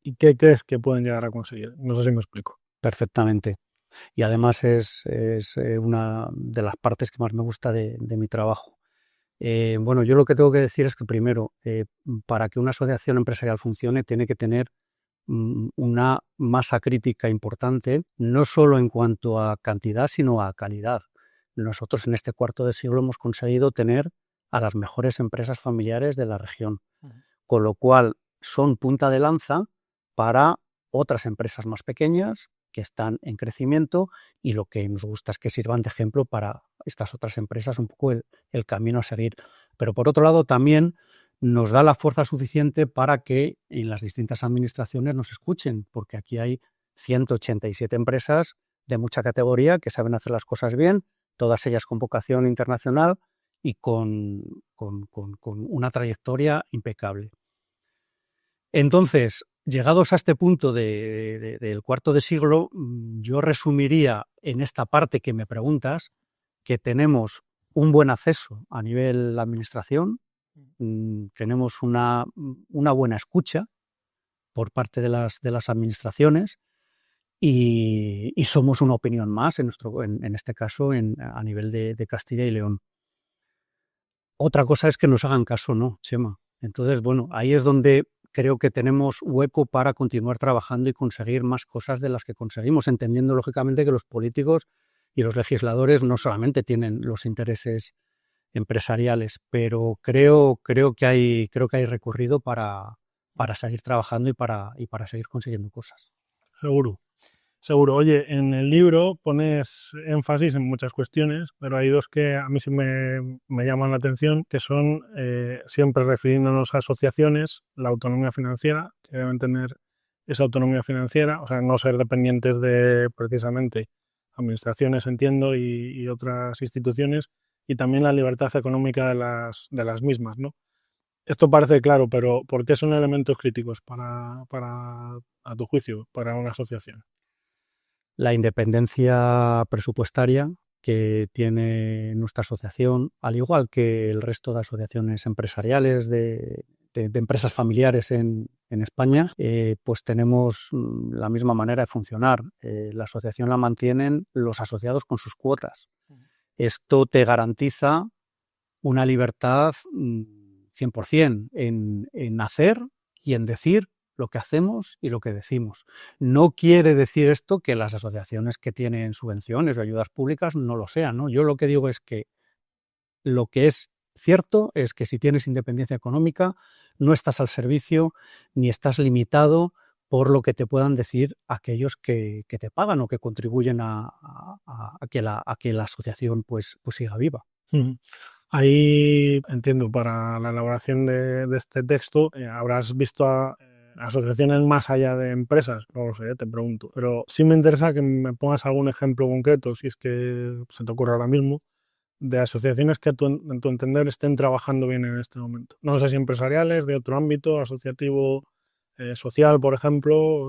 S2: ¿Y qué crees que pueden llegar a conseguir? No sé si me explico.
S6: Perfectamente. Y además es una de las partes que más me gusta de mi trabajo. Bueno, yo lo que tengo que decir es que primero, para que una asociación empresarial funcione, tiene que tener una masa crítica importante, no solo en cuanto a cantidad, sino a calidad. Nosotros en este cuarto de siglo hemos conseguido tener a las mejores empresas familiares de la región, con lo cual son punta de lanza para otras empresas más pequeñas que están en crecimiento, y lo que nos gusta es que sirvan de ejemplo para estas otras empresas un poco el camino a seguir. Pero por otro lado también nos da la fuerza suficiente para que en las distintas administraciones nos escuchen, porque aquí hay 187 empresas de mucha categoría que saben hacer las cosas bien, todas ellas con vocación internacional y con una trayectoria impecable. Entonces, llegados a este punto del cuarto de siglo, yo resumiría en esta parte que me preguntas que tenemos un buen acceso a nivel administración, tenemos una buena escucha por parte de las administraciones y somos una opinión más, en este caso a nivel de Castilla y León. Otra cosa es que nos hagan caso, ¿no, Chema? Entonces, bueno, ahí es donde creo que tenemos hueco para continuar trabajando y conseguir más cosas de las que conseguimos, entendiendo lógicamente que los políticos y los legisladores no solamente tienen los intereses empresariales, pero creo que hay recorrido para seguir trabajando y para seguir consiguiendo cosas.
S2: Seguro. Oye, en el libro pones énfasis en muchas cuestiones, pero hay dos que a mí sí me llaman la atención, que son, siempre refiriéndonos a asociaciones, la autonomía financiera, que deben tener esa autonomía financiera, o sea, no ser dependientes de, precisamente, administraciones, entiendo, y otras instituciones, y también la libertad económica de las mismas, ¿no? Esto parece claro, pero ¿por qué son elementos críticos a tu juicio, para una asociación?
S6: La independencia presupuestaria que tiene nuestra asociación, al igual que el resto de asociaciones empresariales de empresas familiares en España, pues tenemos la misma manera de funcionar. La asociación la mantienen los asociados con sus cuotas. Esto te garantiza una libertad 100% en hacer y en decir lo que hacemos y lo que decimos. No quiere decir esto que las asociaciones que tienen subvenciones o ayudas públicas no lo sean, ¿no? Yo lo que digo es que lo que es cierto es que si tienes independencia económica no estás al servicio ni estás limitado por lo que te puedan decir aquellos que te pagan o que contribuyen a que la asociación pues siga viva.
S2: Ahí entiendo, para la elaboración de este texto habrás visto a asociaciones más allá de empresas, no lo sé, te pregunto, pero sí me interesa que me pongas algún ejemplo concreto, si es que se te ocurre ahora mismo, de asociaciones que en tu entender estén trabajando bien en este momento. No sé si empresariales, de otro ámbito, asociativo, social, por ejemplo,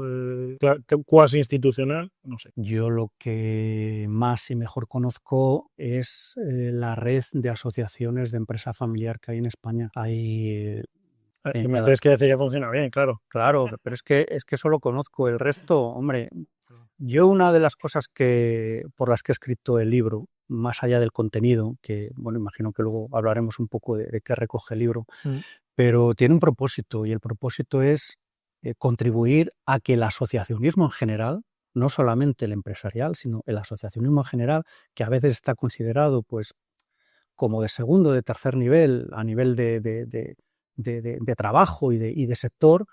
S2: cuasi institucional, no sé.
S6: Yo lo que más y mejor conozco es la red de asociaciones de empresa familiar que hay en España. Hay
S2: Me tienes que decir que funciona bien, claro.
S6: Claro, pero es que eso lo conozco. El resto, hombre, yo una de las cosas por las que he escrito el libro, más allá del contenido, que bueno, imagino que luego hablaremos un poco de qué recoge el libro, pero tiene un propósito, y el propósito es contribuir a que el asociacionismo en general, no solamente el empresarial, sino el asociacionismo en general, que a veces está considerado pues como de segundo, de tercer nivel, a nivel de trabajo y de sector,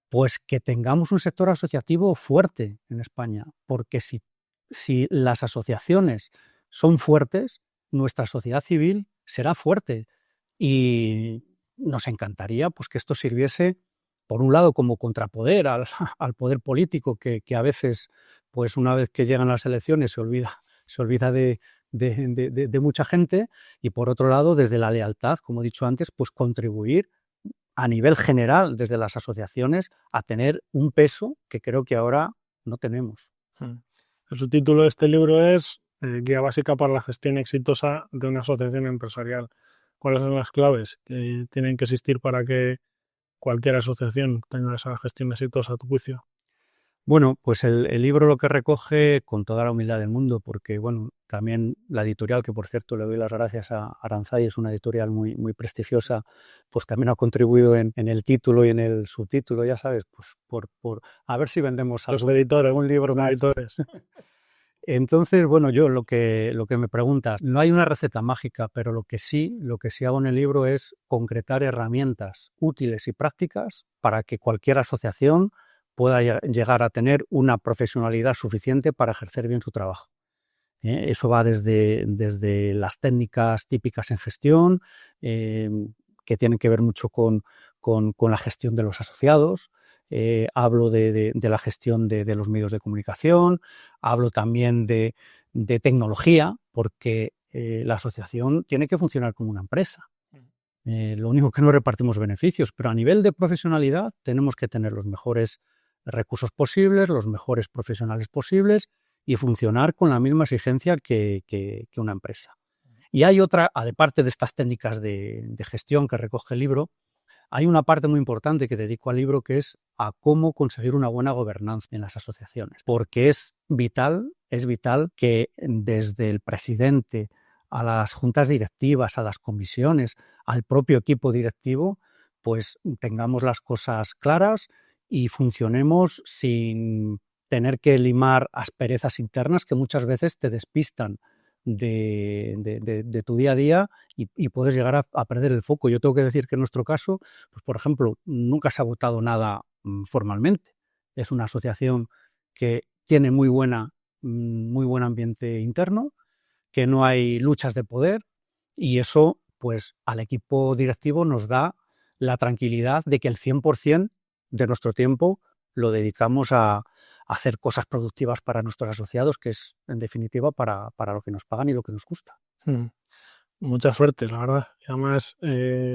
S6: pues que tengamos un sector asociativo fuerte en España, porque si las asociaciones son fuertes, nuestra sociedad civil será fuerte, y nos encantaría pues que esto sirviese, por un lado, como contrapoder al poder político, que a veces, pues una vez que llegan las elecciones se olvida de mucha gente, y por otro lado, desde la lealtad, como he dicho antes, pues contribuir a nivel general, desde las asociaciones, a tener un peso que creo que ahora no tenemos.
S2: El subtítulo de este libro es Guía básica para la gestión exitosa de una asociación empresarial. ¿Cuáles son las claves que tienen que existir para que cualquier asociación tenga esa gestión exitosa, a tu juicio?
S6: Bueno, pues el libro lo que recoge, con toda la humildad del mundo, porque bueno, también la editorial, que por cierto le doy las gracias a Aranzadi, es una editorial muy, muy prestigiosa, pues también ha contribuido en el título y en el subtítulo, ya sabes, pues por a ver si vendemos
S2: Los editores, un libro con editores.
S6: Entonces, bueno, yo lo que me preguntas, no hay una receta mágica, pero lo que sí hago en el libro es concretar herramientas útiles y prácticas para que cualquier asociación pueda llegar a tener una profesionalidad suficiente para ejercer bien su trabajo. Eso va desde las técnicas típicas en gestión, que tienen que ver mucho con la gestión de los asociados. Hablo de la gestión de los medios de comunicación, hablo también de tecnología, porque la asociación tiene que funcionar como una empresa. Lo único que no repartimos beneficios, pero a nivel de profesionalidad tenemos que tener los mejores recursos posibles, los mejores profesionales posibles, y funcionar con la misma exigencia que una empresa. Y hay otra, aparte de estas técnicas de gestión que recoge el libro, hay una parte muy importante que dedico al libro, que es a cómo conseguir una buena gobernanza en las asociaciones, porque es vital que desde el presidente a las juntas directivas, a las comisiones, al propio equipo directivo, pues tengamos las cosas claras y funcionemos sin tener que limar asperezas internas que muchas veces te despistan de tu día a día, y puedes llegar a perder el foco. Yo tengo que decir que en nuestro caso, pues por ejemplo, nunca se ha votado nada formalmente. Es una asociación que tiene muy buen ambiente interno, que no hay luchas de poder, y eso pues al equipo directivo nos da la tranquilidad de que el 100% de nuestro tiempo lo dedicamos a hacer cosas productivas para nuestros asociados, que es en definitiva para lo que nos pagan y lo que nos gusta.
S2: Mucha suerte, la verdad. Y además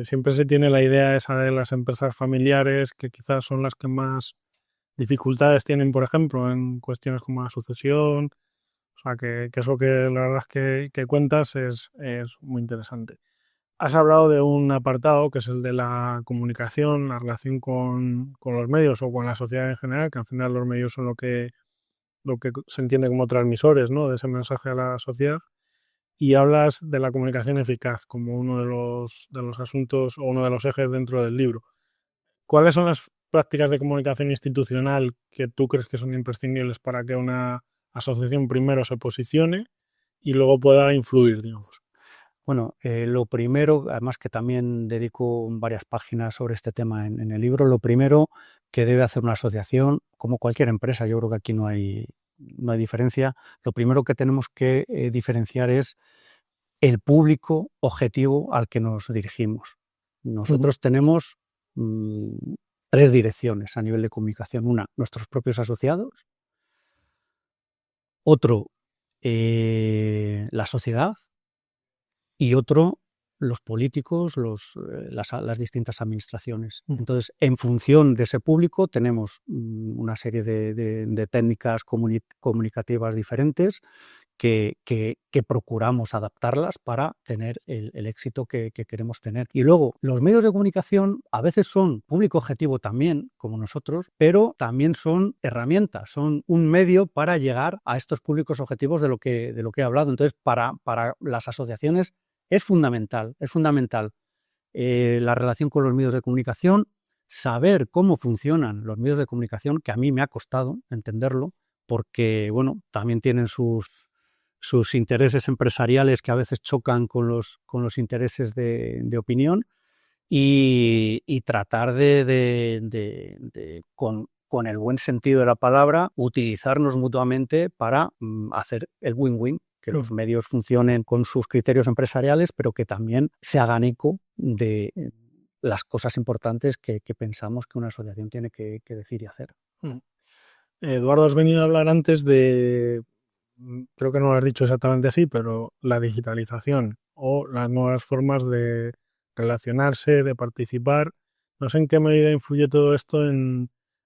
S2: siempre se tiene la idea esa de las empresas familiares, que quizás son las que más dificultades tienen, por ejemplo, en cuestiones como la sucesión. O sea, que eso que la verdad es que cuentas es muy interesante. Has hablado de un apartado que es el de la comunicación, la relación con los medios o con la sociedad en general, que al final los medios son lo que se entiende como transmisores, ¿no?, de ese mensaje a la sociedad. Y hablas de la comunicación eficaz como uno de los asuntos o uno de los ejes dentro del libro. ¿Cuáles son las prácticas de comunicación institucional que tú crees que son imprescindibles para que una asociación primero se posicione y luego pueda influir, digamos?
S6: Bueno, lo primero, además que también dedico varias páginas sobre este tema en el libro, lo primero que debe hacer una asociación, como cualquier empresa, yo creo que aquí no hay diferencia, lo primero que tenemos que diferenciar es el público objetivo al que nos dirigimos. Nosotros tenemos 3 direcciones a nivel de comunicación. Una, nuestros propios asociados. Otro, la sociedad. Y otro, los políticos, las distintas administraciones. Entonces, en función de ese público tenemos una serie de técnicas comunicativas diferentes que procuramos adaptarlas para tener el éxito que queremos tener. Y luego, los medios de comunicación a veces son público objetivo también, como nosotros, pero también son herramientas, son un medio para llegar a estos públicos objetivos de lo que he hablado. Entonces, para las asociaciones es fundamental la relación con los medios de comunicación, saber cómo funcionan los medios de comunicación, que a mí me ha costado entenderlo, porque bueno, también tienen sus intereses empresariales que a veces chocan con los intereses de opinión, y tratar con el buen sentido de la palabra, utilizarnos mutuamente para hacer el win-win, que los medios funcionen con sus criterios empresariales, pero que también se hagan eco de las cosas importantes que pensamos que una asociación tiene que decir y hacer.
S2: Eduardo, has venido a hablar antes de, creo que no lo has dicho exactamente así, pero la digitalización o las nuevas formas de relacionarse, de participar. No sé en qué medida influye todo esto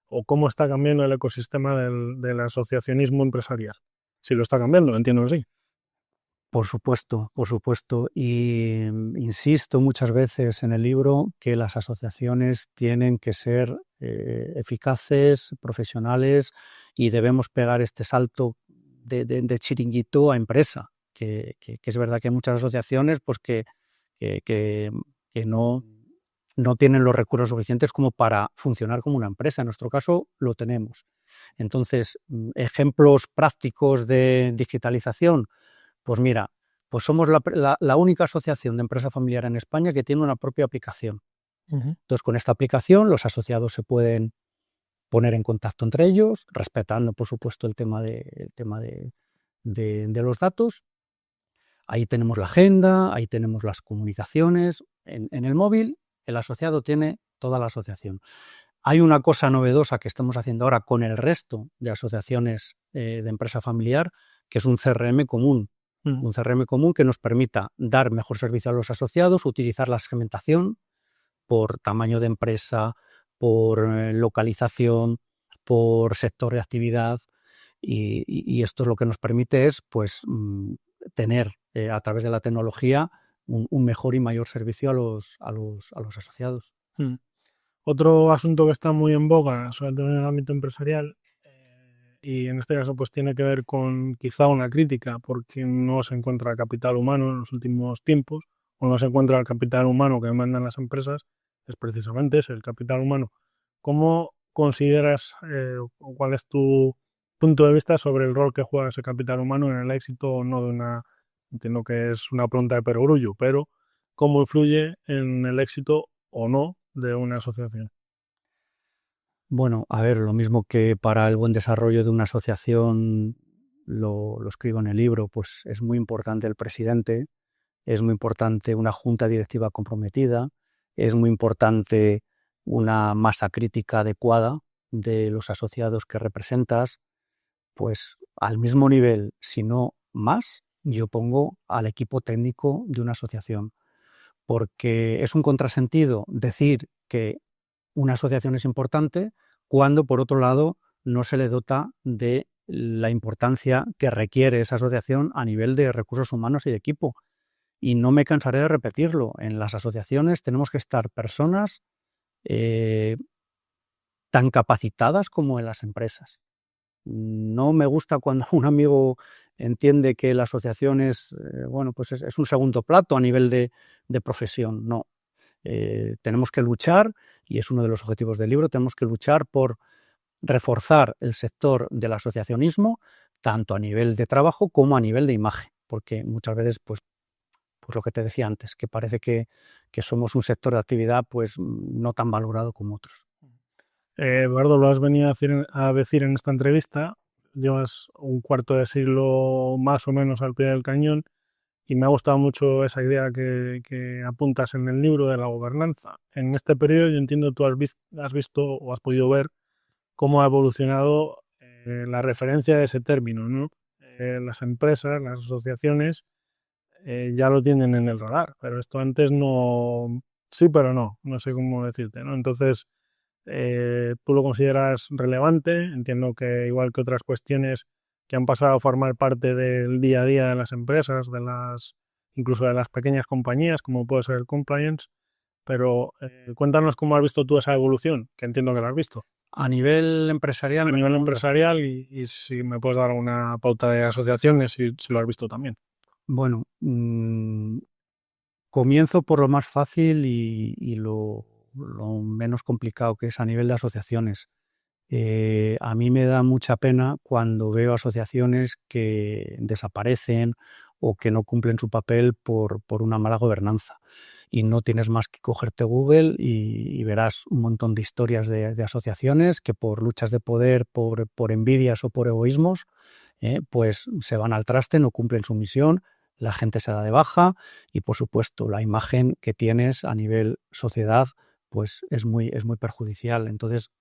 S2: o cómo está cambiando el ecosistema del asociacionismo empresarial. Si lo está cambiando, entiendo que sí.
S6: Por supuesto. Y insisto muchas veces en el libro que las asociaciones tienen que ser eficaces, profesionales, y debemos pegar este salto de chiringuito a empresa. Que es verdad que hay muchas asociaciones pues que no tienen los recursos suficientes como para funcionar como una empresa. En nuestro caso lo tenemos. Entonces, ejemplos prácticos de digitalización. Pues mira, pues somos la única asociación de empresa familiar en España que tiene una propia aplicación. Entonces, con esta aplicación los asociados se pueden poner en contacto entre ellos, respetando, por supuesto, el tema de los datos. Ahí tenemos la agenda, ahí tenemos las comunicaciones. En el móvil, el asociado tiene toda la asociación. Hay una cosa novedosa que estamos haciendo ahora con el resto de asociaciones de empresa familiar, que es un CRM común. Un CRM común que nos permita dar mejor servicio a los asociados, utilizar la segmentación por tamaño de empresa, por localización, por sector de actividad, y esto lo que nos permite es pues tener a través de la tecnología un mejor y mayor servicio a los asociados.
S2: Otro asunto que está muy en boga, sobre todo en el ámbito empresarial, y en este caso pues tiene que ver con quizá una crítica porque no se encuentra capital humano en los últimos tiempos, o no se encuentra el capital humano que demandan las empresas, es precisamente ese, el capital humano. ¿Cómo consideras o cuál es tu punto de vista sobre el rol que juega ese capital humano en el éxito o no de una, entiendo que es una pregunta de perogrullo, pero cómo influye en el éxito o no de una asociación?
S6: Bueno, a ver, lo mismo que para el buen desarrollo de una asociación, lo escribo en el libro, pues es muy importante el presidente, es muy importante una junta directiva comprometida, es muy importante una masa crítica adecuada de los asociados que representas. Pues al mismo nivel, si no más, yo pongo al equipo técnico de una asociación, porque es un contrasentido decir que una asociación es importante cuando, por otro lado, no se le dota de la importancia que requiere esa asociación a nivel de recursos humanos y de equipo. Y no me cansaré de repetirlo, en las asociaciones tenemos que estar personas tan capacitadas como en las empresas. No me gusta cuando un amigo entiende que la asociación es, pues es un segundo plato a nivel de profesión. No. Tenemos que luchar, y es uno de los objetivos del libro, tenemos que luchar por reforzar el sector del asociacionismo, tanto a nivel de trabajo como a nivel de imagen, porque muchas veces, pues lo que te decía antes, que parece que somos un sector de actividad pues no tan valorado como otros.
S2: Eduardo, lo has venido a decir en esta entrevista, llevas un cuarto de siglo más o menos al pie del cañón, y me ha gustado mucho esa idea que apuntas en el libro de la gobernanza. En este periodo yo entiendo tú has visto o has podido ver cómo ha evolucionado la referencia de ese término, ¿no? Las empresas, las asociaciones ya lo tienen en el radar, pero esto antes no, sí pero no sé cómo decirte, ¿no? Entonces, tú lo consideras relevante, entiendo que igual que otras cuestiones que han pasado a formar parte del día a día de las empresas, incluso de las pequeñas compañías, como puede ser el compliance. Pero cuéntanos cómo has visto tú esa evolución, que entiendo que la has visto.
S6: A nivel empresarial.
S2: A nivel empresarial y si me puedes dar alguna pauta de asociaciones, si lo has visto también.
S6: Bueno, comienzo por lo más fácil y lo menos complicado, que es a nivel de asociaciones. A mí me da mucha pena cuando veo asociaciones que desaparecen o que no cumplen su papel por una mala gobernanza. Y no tienes más que cogerte Google y verás un montón de historias de asociaciones que por luchas de poder, por envidias o por egoísmos, pues se van al traste, no cumplen su misión, la gente se da de baja y, por supuesto, la imagen que tienes a nivel sociedad pues es muy perjudicial. Entonces,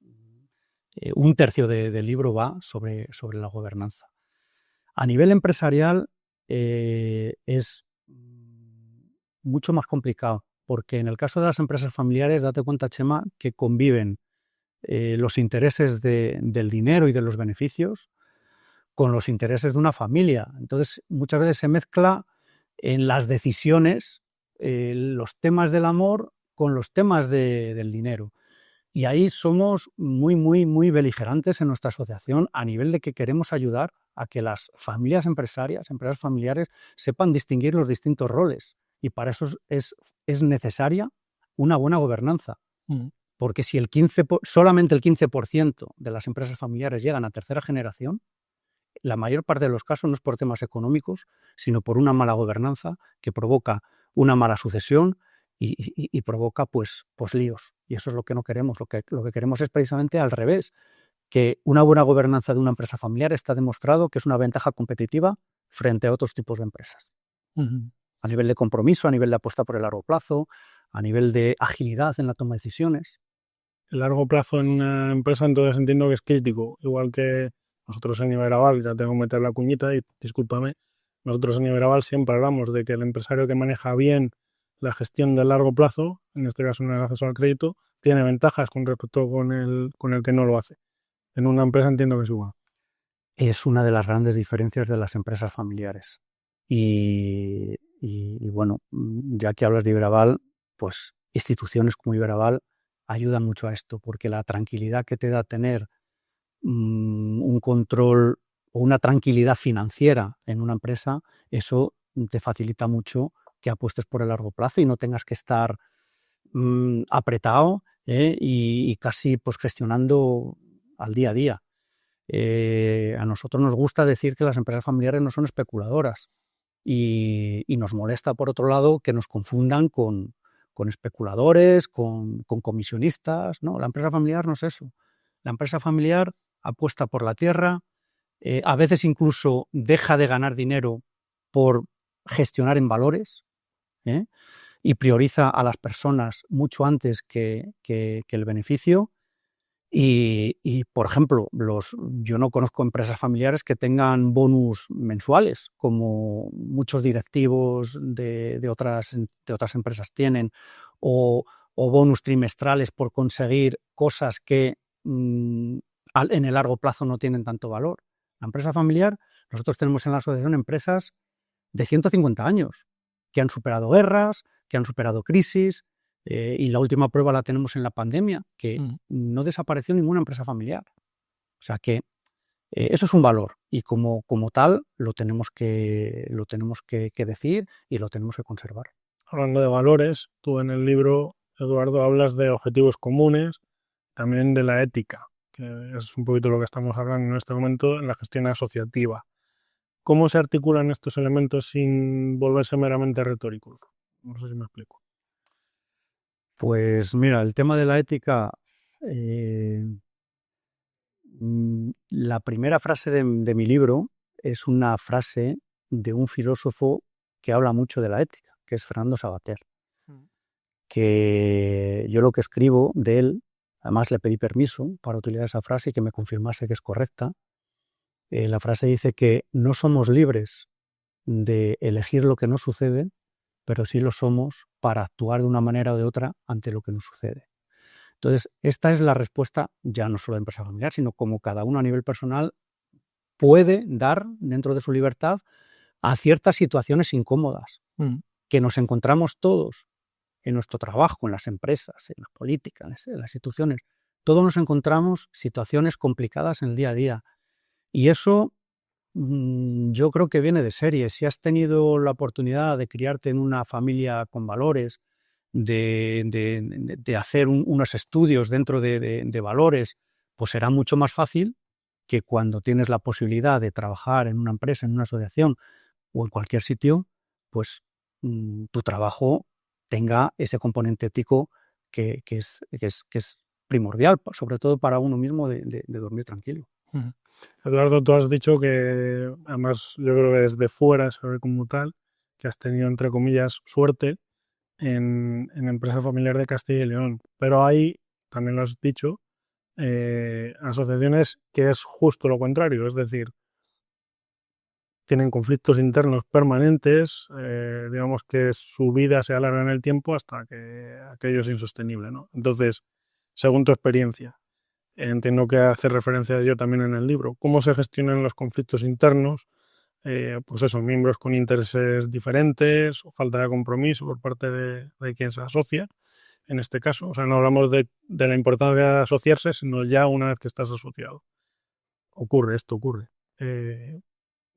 S6: un tercio del libro va sobre la gobernanza. A nivel empresarial es mucho más complicado, porque en el caso de las empresas familiares, date cuenta, Chema, que conviven los intereses del dinero y de los beneficios con los intereses de una familia. Entonces, muchas veces se mezcla en las decisiones los temas del amor con los temas del dinero. Y ahí somos muy beligerantes en nuestra asociación a nivel de que queremos ayudar a que las familias empresas familiares, sepan distinguir los distintos roles. Y para eso es necesaria una buena gobernanza. Porque si solamente el 15% de las empresas familiares llegan a tercera generación, la mayor parte de los casos no es por temas económicos, sino por una mala gobernanza que provoca una mala sucesión y provoca pues líos. Y eso es lo que no queremos. Lo que queremos es precisamente al revés, que una buena gobernanza de una empresa familiar está demostrado que es una ventaja competitiva frente a otros tipos de empresas. A nivel de compromiso, a nivel de apuesta por el largo plazo, a nivel de agilidad en la toma de decisiones.
S2: El largo plazo en una empresa, entonces entiendo que es crítico, igual que nosotros en Iberaval, ya tengo que meter la cuñita y discúlpame, nosotros en Iberaval siempre hablamos de que el empresario que maneja bien la gestión del largo plazo, en este caso en el acceso al crédito, tiene ventajas con respecto con el que no lo hace. En una empresa entiendo que es igual.
S6: Es una de las grandes diferencias de las empresas familiares. Y bueno, ya que hablas de Iberaval, pues instituciones como Iberaval ayudan mucho a esto, porque la tranquilidad que te da tener un control o una tranquilidad financiera en una empresa, eso te facilita mucho que apuestes por el largo plazo y no tengas que estar apretado y casi pues gestionando al día a día. A nosotros nos gusta decir que las empresas familiares no son especuladoras y nos molesta, por otro lado, que nos confundan con especuladores, con comisionistas. No, la empresa familiar no es eso. La empresa familiar apuesta por la tierra, a veces incluso deja de ganar dinero por gestionar en valores, y prioriza a las personas mucho antes que el beneficio. Y por ejemplo, yo no conozco empresas familiares que tengan bonus mensuales, como muchos directivos de otras empresas tienen, o bonus trimestrales por conseguir cosas que en el largo plazo no tienen tanto valor. La empresa familiar, nosotros tenemos en la asociación empresas de 150 años, que han superado guerras, que han superado crisis, y la última prueba la tenemos en la pandemia, que no desapareció ninguna empresa familiar. O sea que eso es un valor y como tal lo tenemos que decir y lo tenemos que conservar.
S2: Hablando de valores, tú en el libro, Eduardo, hablas de objetivos comunes, también de la ética, que es un poquito lo que estamos hablando en este momento en la gestión asociativa. ¿Cómo se articulan estos elementos sin volverse meramente retóricos? No sé si me explico.
S6: Pues mira, el tema de la ética, la primera frase de mi libro es una frase de un filósofo que habla mucho de la ética, que es Fernando Savater. Que yo lo que escribo de él, además le pedí permiso para utilizar esa frase y que me confirmase que es correcta. La frase dice que no somos libres de elegir lo que nos sucede, pero sí lo somos para actuar de una manera o de otra ante lo que nos sucede. Entonces, esta es la respuesta ya no solo de empresa familiar, sino como cada uno a nivel personal puede dar, dentro de su libertad, a ciertas situaciones incómodas que nos encontramos todos en nuestro trabajo, en las empresas, en la política, en las instituciones. Todos nos encontramos situaciones complicadas en el día a día. Y eso yo creo que viene de serie. Si has tenido la oportunidad de criarte en una familia con valores, de hacer unos estudios dentro de valores, pues será mucho más fácil que cuando tienes la posibilidad de trabajar en una empresa, en una asociación o en cualquier sitio, pues tu trabajo tenga ese componente ético que es primordial, sobre todo para uno mismo de dormir tranquilo.
S2: Eduardo, tú has dicho que, además yo creo que desde fuera se ve como tal, que has tenido, entre comillas, suerte en Empresa Familiar de Castilla y León, pero hay, también lo has dicho, asociaciones que es justo lo contrario, es decir, tienen conflictos internos permanentes, digamos que su vida se alarga en el tiempo hasta que aquello es insostenible, ¿no? Entonces, según tu experiencia, entiendo que hace referencia a ello también en el libro, ¿cómo se gestionan los conflictos internos? Pues eso, miembros con intereses diferentes, o falta de compromiso por parte de quien se asocia, en este caso. O sea, no hablamos de la importancia de asociarse, sino ya una vez que estás asociado. Ocurre.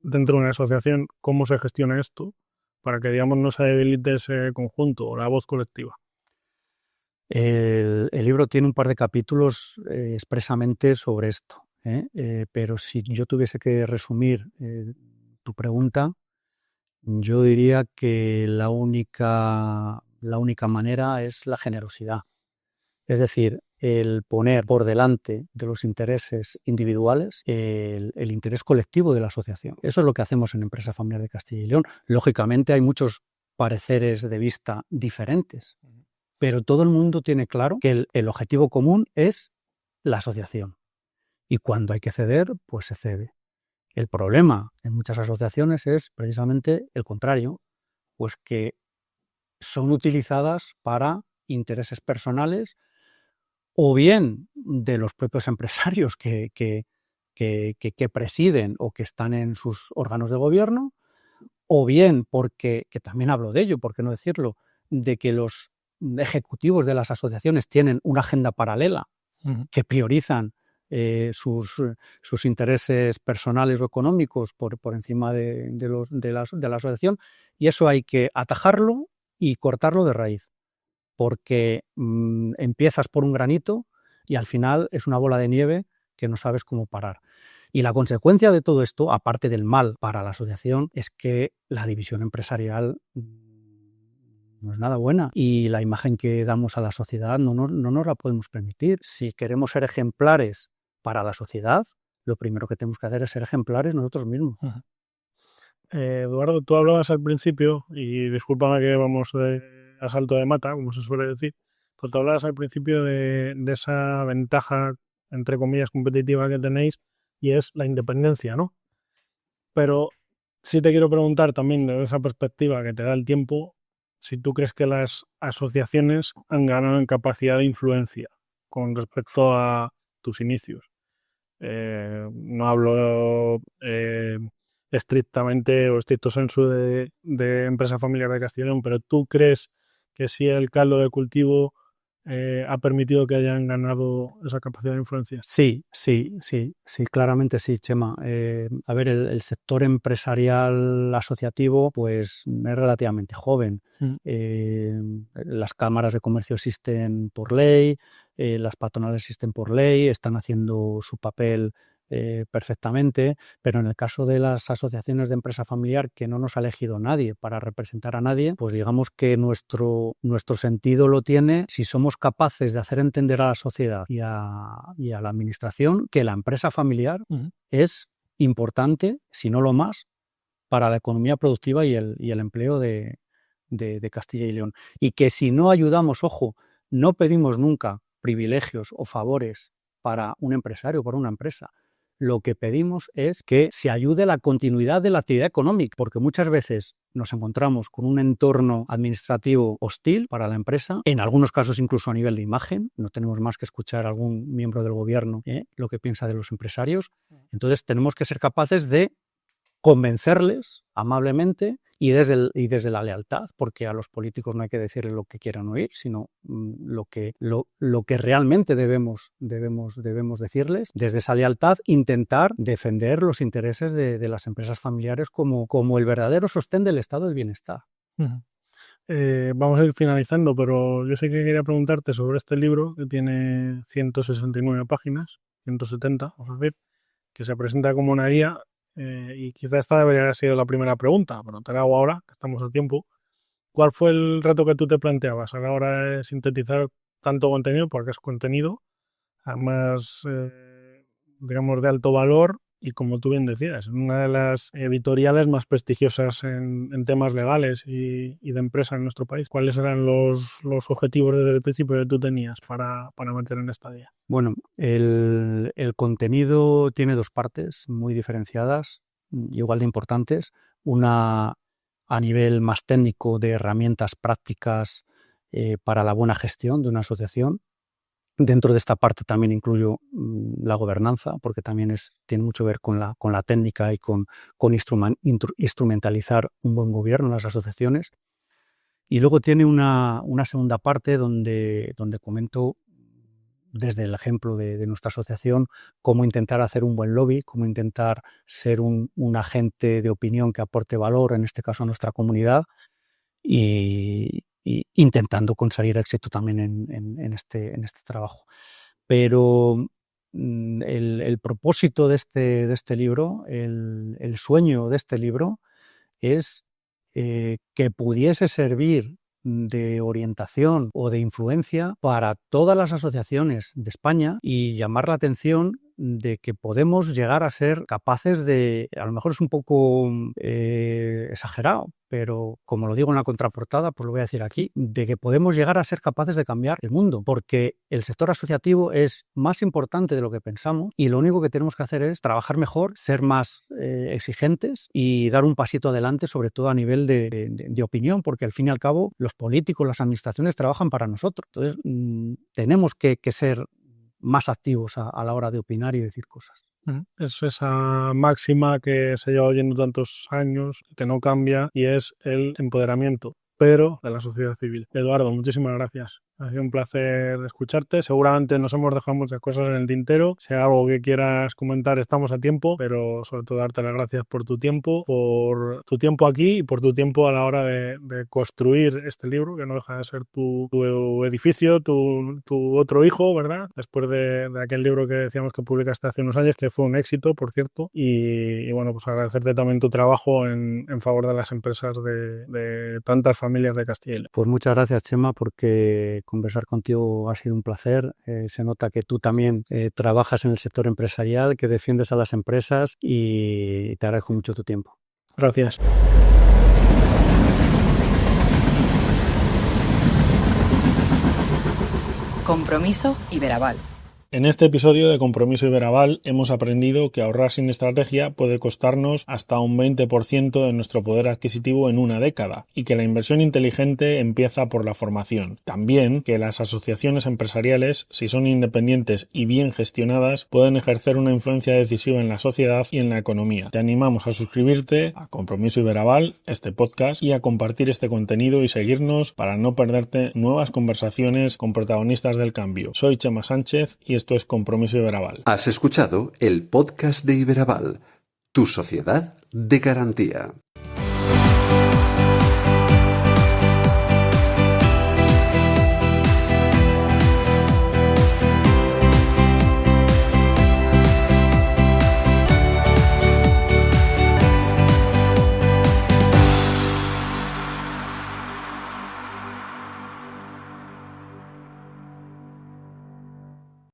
S2: Dentro de una asociación, ¿cómo se gestiona esto para que, digamos, no se debilite ese conjunto o la voz colectiva?
S6: El libro tiene un par de capítulos expresamente sobre esto, pero si yo tuviese que resumir tu pregunta, yo diría que la única manera es la generosidad. Es decir, el poner por delante de los intereses individuales el interés colectivo de la asociación. Eso es lo que hacemos en Empresa Familiar de Castilla y León. Lógicamente hay muchos pareceres de vista diferentes, pero todo el mundo tiene claro que el objetivo común es la asociación. Y cuando hay que ceder, pues se cede. El problema en muchas asociaciones es precisamente el contrario, pues que son utilizadas para intereses personales o bien de los propios empresarios que presiden o que están en sus órganos de gobierno, o bien porque, que también hablo de ello, por qué no decirlo, de que los ejecutivos de las asociaciones tienen una agenda paralela que priorizan sus intereses personales o económicos por encima de la asociación, y eso hay que atajarlo y cortarlo de raíz, porque empiezas por un granito y al final es una bola de nieve que no sabes cómo parar. Y la consecuencia de todo esto, aparte del mal para la asociación, es que la división empresarial no es nada buena y la imagen que damos a la sociedad no nos la podemos permitir. Si queremos ser ejemplares para la sociedad, lo primero que tenemos que hacer es ser ejemplares nosotros mismos.
S2: Eduardo, tú hablabas al principio, y discúlpame que vamos a salto de mata, como se suele decir, pero tú hablabas al principio de esa ventaja, entre comillas, competitiva que tenéis, y es la independencia, ¿no? Pero sí te quiero preguntar también, desde esa perspectiva que te da el tiempo, si tú crees que las asociaciones han ganado en capacidad de influencia con respecto a tus inicios. No hablo estrictamente o estricto sensu de Empresa Familiar de Castilla y León, pero ¿tú crees que sí el caldo de cultivo ha permitido que hayan ganado esa capacidad de influencia?
S6: Sí, claramente sí, Chema. A ver, el sector empresarial asociativo pues es relativamente joven. Las cámaras de comercio existen por ley, las patronales existen por ley, están haciendo su papel perfectamente, pero en el caso de las asociaciones de empresa familiar, que no nos ha elegido nadie para representar a nadie, pues digamos que nuestro sentido lo tiene si somos capaces de hacer entender a la sociedad y a la administración que la empresa familiar es importante, si no lo más, para la economía productiva y el empleo de Castilla y León. Y que si no ayudamos, ojo, no pedimos nunca privilegios o favores para un empresario o para una empresa. lo que pedimos es que se ayude a la continuidad de la actividad económica, porque muchas veces nos encontramos con un entorno administrativo hostil para la empresa, en algunos casos incluso a nivel de imagen. No tenemos más que escuchar a algún miembro del gobierno lo que piensa de los empresarios. Entonces tenemos que ser capaces de convencerles amablemente y desde la lealtad, porque a los políticos no hay que decirles lo que quieran oír, sino lo que realmente debemos decirles. Desde esa lealtad intentar defender los intereses de las empresas familiares como el verdadero sostén del estado del bienestar.
S2: Vamos a ir finalizando, pero yo sí que quería preguntarte sobre este libro que tiene 169 páginas, 170, vamos a decir, que se presenta como una guía. Y quizá esta debería haber sido la primera pregunta, pero te la hago ahora, que estamos a tiempo. ¿Cuál fue el reto que tú te planteabas a la hora de sintetizar tanto contenido? Porque es contenido, además, digamos, de alto valor y, como tú bien decías, una de las editoriales más prestigiosas en temas legales y de empresa en nuestro país. ¿Cuáles eran los objetivos desde el principio que tú tenías para meter en esta guía?
S6: Bueno, el contenido tiene dos partes muy diferenciadas, igual de importantes. Una a nivel más técnico de herramientas prácticas para la buena gestión de una asociación. Dentro de esta parte también incluyo la gobernanza, porque también tiene mucho que ver con la técnica y con instrumentalizar un buen gobierno en las asociaciones. Y luego tiene una segunda parte donde comento, desde el ejemplo de nuestra asociación, cómo intentar hacer un buen lobby, cómo intentar ser un agente de opinión que aporte valor, en este caso a nuestra comunidad, y intentando conseguir éxito también en este trabajo. Pero el propósito de este libro, el sueño de este libro es que pudiese servir de orientación o de influencia para todas las asociaciones de España y llamar la atención de que podemos llegar a ser capaces de, a lo mejor es un poco exagerado, pero como lo digo en la contraportada, pues lo voy a decir aquí, de que podemos llegar a ser capaces de cambiar el mundo, porque el sector asociativo es más importante de lo que pensamos y lo único que tenemos que hacer es trabajar mejor, ser más exigentes y dar un pasito adelante, sobre todo a nivel de opinión, porque al fin y al cabo los políticos, las administraciones trabajan para nosotros. Entonces tenemos que ser más activos a la hora de opinar y decir cosas.
S2: Es esa máxima que se lleva oyendo tantos años, que no cambia, y es el empoderamiento, pero de la sociedad civil. Eduardo, muchísimas gracias. Ha sido un placer escucharte. Seguramente nos hemos dejado muchas cosas en el tintero. Si hay algo que quieras comentar, estamos a tiempo, pero sobre todo darte las gracias por tu tiempo aquí y por tu tiempo a la hora de construir este libro, que no deja de ser tu edificio, tu otro hijo, ¿verdad? Después de aquel libro que decíamos que publicaste hace unos años, que fue un éxito, por cierto, y bueno, pues agradecerte también tu trabajo en favor de las empresas de tantas familias de Castilla y León.
S6: Pues muchas gracias, Chema, porque conversar contigo ha sido un placer. Se nota que tú también trabajas en el sector empresarial, que defiendes a las empresas, y te agradezco mucho tu tiempo.
S2: Gracias.
S3: Compromiso Iberaval.
S2: En este episodio de Compromiso Iberaval hemos aprendido que ahorrar sin estrategia puede costarnos hasta un 20% de nuestro poder adquisitivo en una década y que la inversión inteligente empieza por la formación. También que las asociaciones empresariales, si son independientes y bien gestionadas, pueden ejercer una influencia decisiva en la sociedad y en la economía. Te animamos a suscribirte a Compromiso Iberaval, este podcast, y a compartir este contenido y seguirnos para no perderte nuevas conversaciones con protagonistas del cambio. Soy Chema Sánchez y esto es Compromiso Iberaval.
S1: Has escuchado el podcast de Iberaval, tu sociedad de garantía.